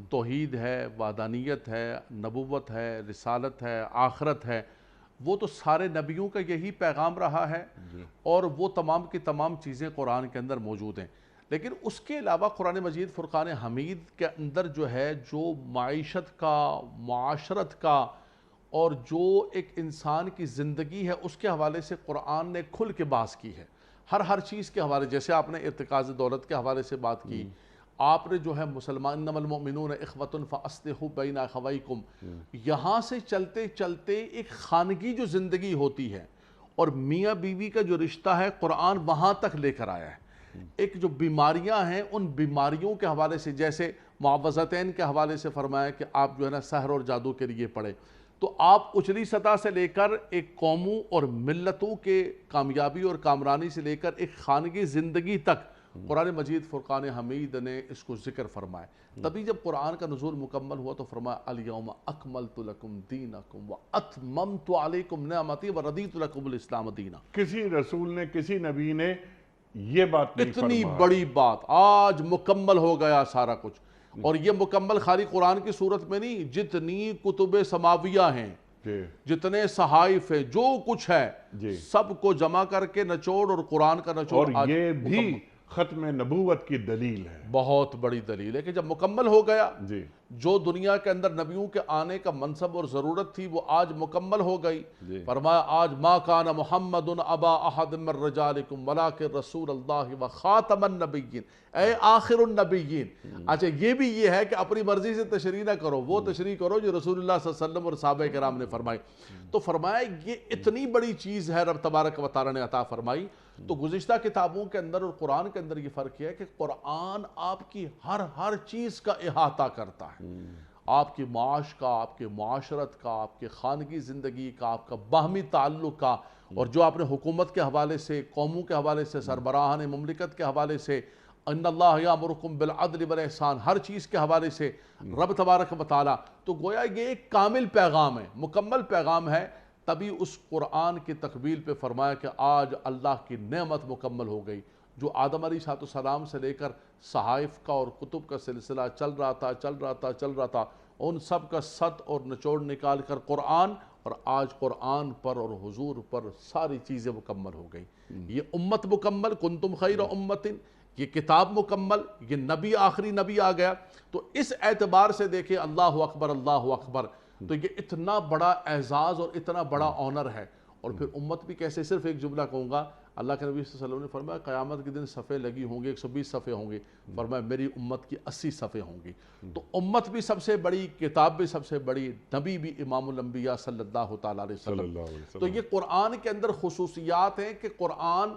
توحید ہے، وحدانیت ہے، نبوت ہے، رسالت ہے، آخرت ہے، وہ تو سارے نبیوں کا یہی پیغام رہا ہے، اور وہ تمام کی تمام چیزیں قرآن کے اندر موجود ہیں. لیکن اس کے علاوہ قرآن مجید فرقان حمید کے اندر جو ہے، جو معیشت کا، معاشرت کا، اور جو ایک انسان کی زندگی ہے اس کے حوالے سے قرآن نے کھل کے بحث کی ہے. ہر چیز کے حوالے، جیسے آپ نے ارتکاز دولت کے حوالے سے بات کی، آپ نے جو ہے مسلمان انما المؤمنون اخوۃ فاصلحوا بین اخویکم، یہاں سے چلتے چلتے ایک خانگی جو زندگی ہوتی ہے اور میاں بیوی کا جو رشتہ ہے، قرآن وہاں تک لے کر آیا ہے. ایک جو بیماریاں ہیں، ان بیماریوں کے حوالے سے، جیسے معوذتین کے حوالے سے فرمایا کہ آپ جو ہے نا سحر اور جادو کے لیے پڑھیں، تو آپ اچلی سطح سے لے کر ایک قوموں اور ملتوں کے کامیابی اور کامرانی سے لے کر ایک خانگی زندگی تک قرآن مجید فرقان حمید نے اس کو ذکر فرمایا. تبھی جب قرآن کا نزول مکمل ہوا تو فرمایا الیوم اکملت لکم دینکم واتممت علیکم نعمتی ورضیت لکم الاسلام دینا. کسی رسول نے، کسی نبی نے یہ بات نہیں اتنی بڑی بات، آج مکمل ہو گیا سارا کچھ. اور یہ مکمل خالی قرآن کی صورت میں نہیں، جتنی کتب سماویہ ہیں، جتنے صحائف ہیں، جو کچھ ہے، سب کو جمع کر کے نچوڑ اور قرآن کا نچوڑ. اور یہ بھی ختم نبوت کی دلیل ہے۔ بہت بڑی دلیل ہے کہ جب مکمل ہو گیا، جی جو دنیا کے اندر نبیوں کے آنے کا منصب اور ضرورت تھی وہ آج مکمل ہو گئی۔ جی فرمایا آج ما کان محمد ابا احد من رجالکم ولکن رسول اللہ و خاتم النبیین، اے آخر النبیین۔ اچھا یہ بھی یہ ہے کہ اپنی مرضی سے تشریح نہ کرو، وہ تشریح کرو جو رسول اللہ صلی اللہ علیہ وسلم اور صحابہ کرام نے فرمائی۔ تو فرمایا یہ اتنی بڑی چیز ہے رب تبارک و تعالی نے عطا فرمائی۔ تو گزشتہ کتابوں کے اندر اور قرآن کے اندر یہ فرق ہے کہ قرآن آپ کی ہر چیز کا احاطہ کرتا ہے، آپ کی معاش کا، آپ کے معاشرت کا، آپ کے خانگی زندگی کا، آپ کا باہمی تعلق کا، اور جو آپ نے حکومت کے حوالے سے، قوموں کے حوالے سے، سربراہان مملکت کے حوالے سے، ان اللہ یامرکم بالعدل والاحسان، ہر چیز کے حوالے سے رب تبارک و تعالی، تو گویا یہ ایک کامل پیغام ہے، مکمل پیغام ہے۔ تبھی اس قرآن کی تکمیل پہ فرمایا کہ آج اللہ کی نعمت مکمل ہو گئی۔ جو آدم علیہ السلام سے لے کر صحائف کا اور کتب کا سلسلہ چل رہا تھا، ان سب کا ست اور نچوڑ نکال کر قرآن، اور آج قرآن پر اور حضور پر ساری چیزیں مکمل ہو گئی۔ یہ امت مکمل، کنتم خیر امت، یہ کتاب مکمل، یہ نبی آخری نبی آ گیا۔ تو اس اعتبار سے دیکھیں اللہ اکبر اللہ اکبر، تو یہ اتنا بڑا اعزاز اور اتنا بڑا آنر ہے۔ اور پھر امت بھی کیسے، صرف ایک جملہ کہوں گا، اللہ کے نبی صلی اللہ علیہ وسلم نے فرمایا قیامت کے دن صفحے لگی ہوں گے، 120 صفحے ہوں گے، فرمایا میری امت کی 80 صفحے ہوں گی۔ تو امت بھی سب سے بڑی، کتاب بھی سب سے بڑی، نبی بھی امام الانبیاء صلی اللہ تعالیٰ علیہ وسلم۔ تو یہ قرآن کے اندر خصوصیات ہیں کہ قرآن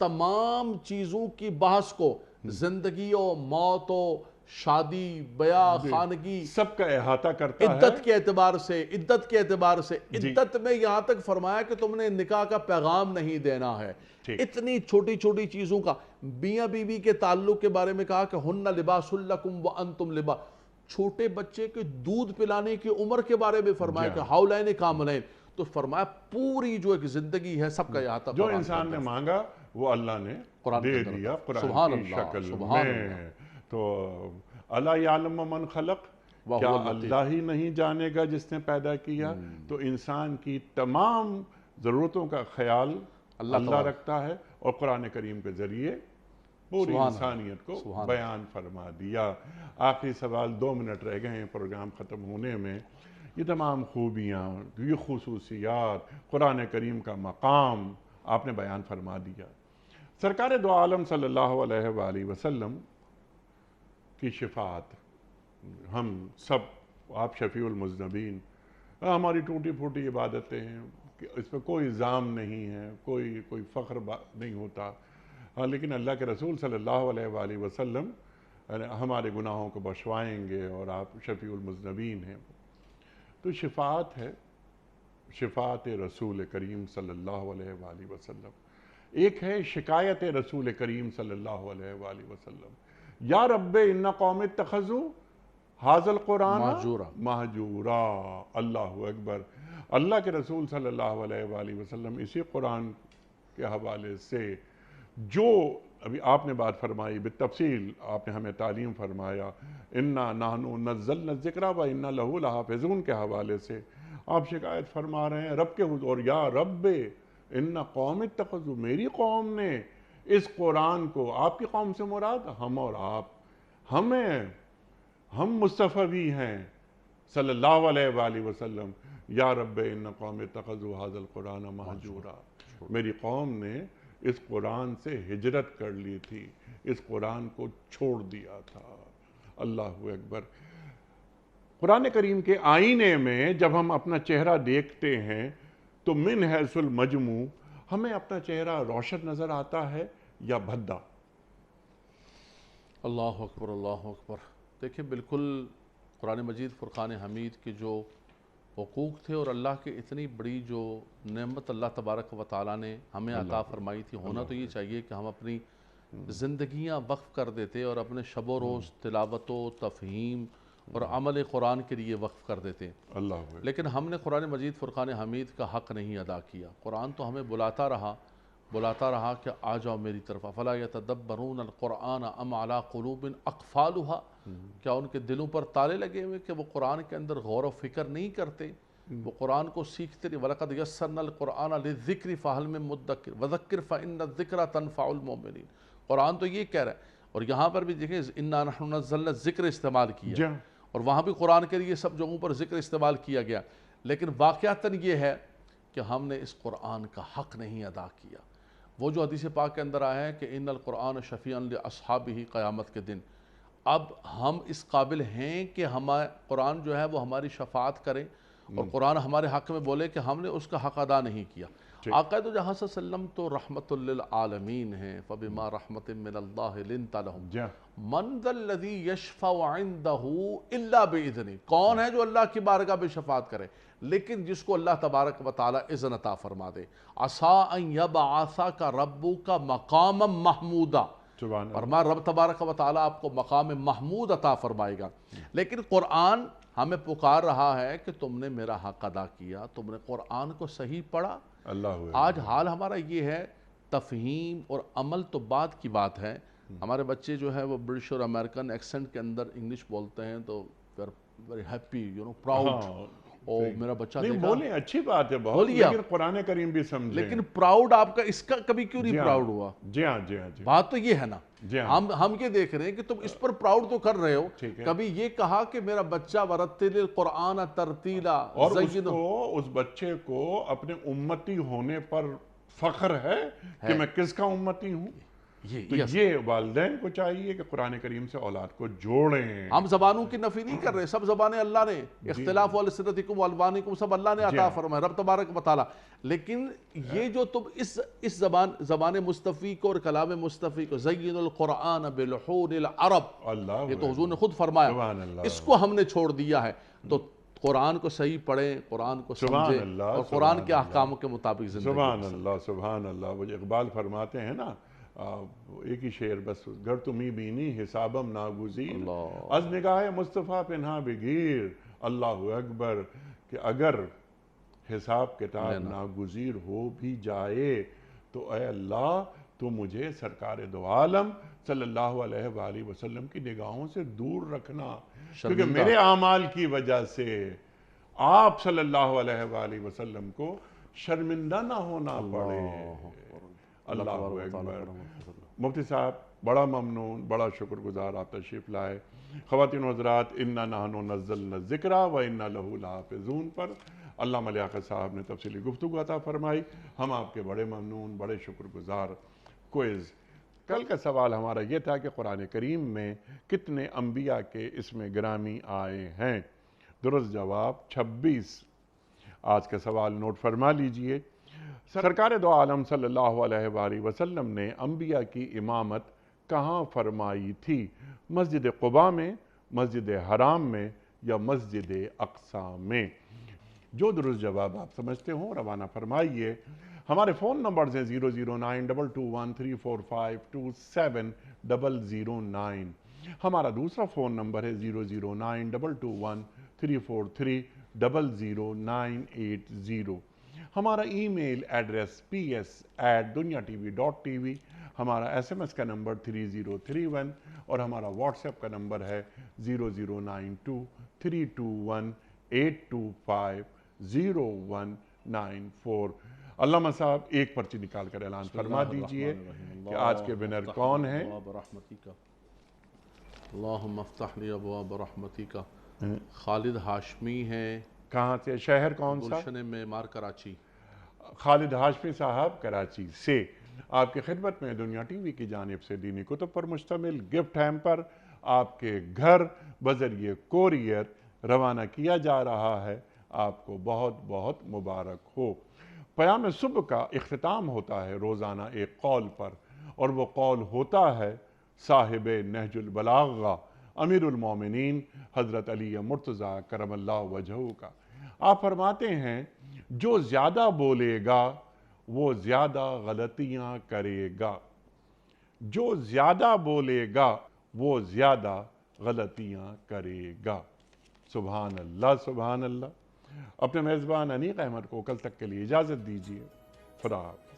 تمام چیزوں کی بحث کو، زندگی و موت و شادی بیاہ خانگی، سب کا احاطہ کرتا ہے۔ عدت کے اعتبار سے، عدت کے اعتبار سے، عدت میں یہاں تک فرمایا کہ تم نے نکاح کا پیغام نہیں دینا ہے، اتنی چھوٹی چھوٹی چیزوں کا۔ میاں بیوی کے تعلق کے بارے میں کہا کہ ہن لباس لکم وانتم لباس، چھوٹے بچے کے دودھ پلانے کی عمر کے بارے میں فرمایا کہ حولین کاملین۔ تو فرمایا پوری جو ایک زندگی ہے سب کا احاطہ جو انسان نے مانگا وہ اللہ نے دے دیا قرآن کی شکل میں۔ تو الا یعلم من خلق، کیا اللہ ہی نہیں جانے گا جس نے پیدا کیا؟ تو انسان کی تمام ضرورتوں کا خیال اللہ رکھتا ہے، اور قرآن کریم کے ذریعے پوری انسانیت کو بیان فرما دیا۔ آخری سوال، 2 منٹ رہ گئے ہیں پروگرام ختم ہونے میں۔ یہ تمام خوبیاں، یہ خصوصیات، قرآن کریم کا مقام آپ نے بیان فرما دیا۔ سرکار دو عالم صلی اللہ علیہ وآلہ وسلم کی شفاعت، ہم سب، آپ شفیع المذنبین، ہماری ٹوٹی پھوٹی عبادتیں ہیں، اس پہ کوئی الزام نہیں ہے، کوئی فخر نہیں ہوتا، لیکن اللہ کے رسول صلی اللہ علیہ وآلہ وسلم ہمارے گناہوں کو بخشوائیں گے، اور آپ شفیع المذنبین ہیں۔ تو شفاعت ہے، شفاعت رسول کریم صلی اللہ علیہ وآلہ وسلم۔ ایک ہے شکایت رسول کریم صلی اللہ علیہ وآلہ وسلم، یا رب ان قوم اتخذوا ھذا القرآن مہجورا۔ اللہ اکبر۔ اللہ کے رسول صلی اللہ علیہ وآلہ وسلم اسی قرآن کے حوالے سے جو ابھی آپ نے بات فرمائی بالتفصیل، آپ نے ہمیں تعلیم فرمایا، انا نحن نزلنا الذکر و انا لہ لحافظون کے حوالے سے آپ شکایت فرما رہے ہیں رب کے حضور، یا رب ان قوم اتخذوا، میری قوم نے اس قرآن کو، آپ کی قوم سے مراد ہم اور آپ، ہم مصطفی ہیں صلی اللہ علیہ وآلہ وسلم، یا رب ان قوم اتخذوا ھذا القرآن مہجورا، میری قوم نے اس قرآن سے ہجرت کر لی تھی، اس قرآن کو چھوڑ دیا تھا۔ اللہ اکبر۔ قرآن کریم کے آئینے میں جب ہم اپنا چہرہ دیکھتے ہیں تو من حیث المجموع ہمیں اپنا چہرہ روشن نظر آتا ہے یا بھدا؟ اللہ اکبر اللہ اکبر۔ دیکھیں بالکل قرآن مجید فرقان حمید کے جو حقوق تھے، اور اللہ کے اتنی بڑی جو نعمت اللہ تبارک و تعالیٰ نے ہمیں عطا فرمائی تھی، ہونا تو یہ چاہیے کہ ہم اپنی زندگیاں وقف کر دیتے اور اپنے شب و روز تلاوت و تفہیم اور عمل قرآن کے لیے وقف کر دیتے، لیکن ہم نے قرآن مجید فرقان حمید کا حق نہیں ادا کیا۔ قرآن تو ہمیں بلاتا رہا کہ آ جاؤ میری طرف، افلا یتدبرون القرآن ام علی قلوب اقفالها، کیا ان کے دلوں پر تالے لگے ہوئے کہ وہ قرآن کے اندر غور و فکر نہیں کرتے، وہ قرآن کو سیکھتے نہیں۔ وَلَقَدْ يَسَّرْنَا الْقُرْآنَ لِلذِّكْرِ فَهَلْ مِن مُدَّكِّرٍ وَذَكِّرْ فَإِنَّ الذِّكْرَ تَنفَعُ الْمُؤْمِنِينَ۔ قرآن تو یہ کہہ رہا ہے، اور یہاں پر بھی دیکھیں اِنَّا نَحْنُ نَزَّلْنَا ذکر استعمال کیا، جی اور وہاں بھی قرآن کے لیے سب جگہوں پر ذکر استعمال کیا گیا، لیکن واقعتاً یہ ہے کہ ہم نے اس قرآن کا حق نہیں ادا کیا۔ وہ جو حدیث پاک کے اندر آیا ہے کہ ان القرآن شفیعا لاصحابہ قیامت کے دن، اب ہم اس قابل ہیں کہ ہمارا قرآن جو ہے وہ ہماری شفاعت کرے اور قرآن ہمارے حق میں بولے کہ ہم نے اس کا حق ادا نہیں کیا۔ آقا دو جہاں صلی اللہ علیہ وسلم تو رحمت للعالمین ہیں، فبما رحمت من اللہ لنت لہم، جی من ذا الذی یشفع عندہ الا باذنہ، کون ہے جو اللہ کی بارگاہ میں شفاعت کرے لیکن جس کو اللہ تبارک و تعالی اذن عطا فرما دے۔ عسیٰ ان یبعثک ربک مقاما محمودا، سبحان اللہ، فرما رب تبارک و تعالی آپ کو مقام محمود عطا فرمائے گا۔ لیکن قرآن ہمیں پکار رہا ہے کہ تم نے میرا حق ادا کیا، تم نے قرآن کو صحیح پڑھا۔ اللہ ہوئے آج حال ہمارا یہ ہے، تفہیم اور عمل تو بعد کی بات ہے۔ ہمارے بچے جو ہے وہ برٹش اور امریکن ایکسنٹ کے اندر انگلش بولتے ہیں تو ویری ہیپی، پراؤڈ، او میرا بچہ نہیں دیکھا، بولیں، اچھی بات ہے بہت، بولیے لیکن قرآن کریم بھی سمجھیں۔ لیکن پراؤڈ آپ کا اس کا کبھی کیوں نہیں پراؤڈ ہوا؟ جی ہاں جی ہاں جی بات تو یہ ہے نا، جی ہاں، ہم یہ دیکھ رہے ہیں کہ تم اس پر پراؤڈ تو کر رہے ہو، ٹھیک ہے، کبھی یہ کہا کہ میرا بچہ ورتل القرآن ترتیلا، اور اس بچے کو اپنے امتی ہونے پر فخر ہے کہ میں کس کا امتی ہوں؟ تو یہ والدین کو چاہیے کہ قرآن کریم سے اولاد کو جوڑیں۔ ہم زبانوں کی نفی نہیں کر رہے، سب زبانیں اللہ نے، اختلاف والسنتکم والوانکم سب اللہ نے عطا فرمائے، رب تبارک و تعالی، لیکن یہ جو تم اس زبان مصطفی کو اور کلام مصطفی کو زین القرآن بلحون العرب، اللہ یہ تو حضور نے خود فرمایا، سبحان اللہ، اس کو ہم نے چھوڑ دیا ہے۔ تو قرآن کو صحیح پڑھیں، قرآن کو سمجھیں اور قرآن کے احکاموں کے مطابق زندگی۔ سبحان اللہ سبحان اللہ۔ وہ اقبال فرماتے ہیں نا، ایک ہی شعر بس، گر تمہیں بینی حسابم ناگزیر، از نگاہ مصطفیٰ پنہا بگیر، اللہ اکبر، کہ اگر حساب کتاب ناگزیر ہو بھی جائے تو اے اللہ تو مجھے سرکار دو عالم صلی اللہ علیہ وآلہ وسلم کی نگاہوں سے دور رکھنا، کیونکہ میرے اعمال کی وجہ سے آپ صلی اللہ علیہ وآلہ وسلم کو شرمندہ نہ ہونا پڑے۔ اللہ اکبر۔ مفتی صاحب بڑا ممنون، بڑا شکر گزار آپ تشریف لائے۔ خواتین و حضرات، اِنَّا نَحْنُ نَزَّلْنَا الذِّكْرَ وَإِنَّا لَهُ لَحَافِظُونَ پر علامہ لیاقت صاحب نے تفصیلی گفتگو عطا فرمائی، ہم آپ کے بڑے ممنون، بڑے شکر گزار۔ کوئز کل کا سوال ہمارا یہ تھا کہ قرآن کریم میں کتنے انبیاء کے اسم گرامی آئے ہیں؟ درست جواب 26۔ آج کا سوال نوٹ فرما لیجئے۔ سرکار دو عالم صلی اللہ علیہ وآلہ وسلم نے انبیاء کی امامت کہاں فرمائی تھی؟ مسجد قباء میں، مسجد حرام میں یا مسجد اقصیٰ میں؟ جو درست جواب آپ سمجھتے ہوں روانہ فرمائیے۔ ہمارے فون نمبرز ہیں 0092213452709، ہمارا دوسرا فون نمبر ہے 009221343000980، ہمارا ای میل ایڈریس ps@duniatv.tv، ہمارا SMS کا نمبر 3031 اور ہمارا واٹس ایپ کا نمبر ہے 00923218250194۔ علامہ صاحب ایک پرچی نکال کر اعلان فرما دیجئے کہ آج کے ونر کون ہیں؟ اللہم افتح لی ابواب رحمتک، خالد ہاشمی ہیں۔ کہاں سے؟ شہر کون سا؟ گلشن معمار کراچی۔ خالد ہاشمی صاحب کراچی سے آپ کی خدمت میں دنیا ٹی وی کی جانب سے دینی کتب پر مشتمل گفٹ ہیمپر آپ کے گھر بذریعہ کوریئر روانہ کیا جا رہا ہے۔ آپ کو بہت بہت مبارک ہو۔ پیام صبح کا اختتام ہوتا ہے روزانہ ایک قول پر، اور وہ قول ہوتا ہے صاحب نہج البلاغہ امیر المومنین حضرت علی مرتضیٰ کرم اللہ وجہہ کا۔ آپ فرماتے ہیں جو زیادہ بولے گا وہ زیادہ غلطیاں کرے گا، جو زیادہ بولے گا وہ زیادہ غلطیاں کرے گا۔ سبحان اللہ سبحان اللہ۔ اپنے میزبان انیق احمد کو کل تک کے لیے اجازت دیجیے۔ خدا حافظ۔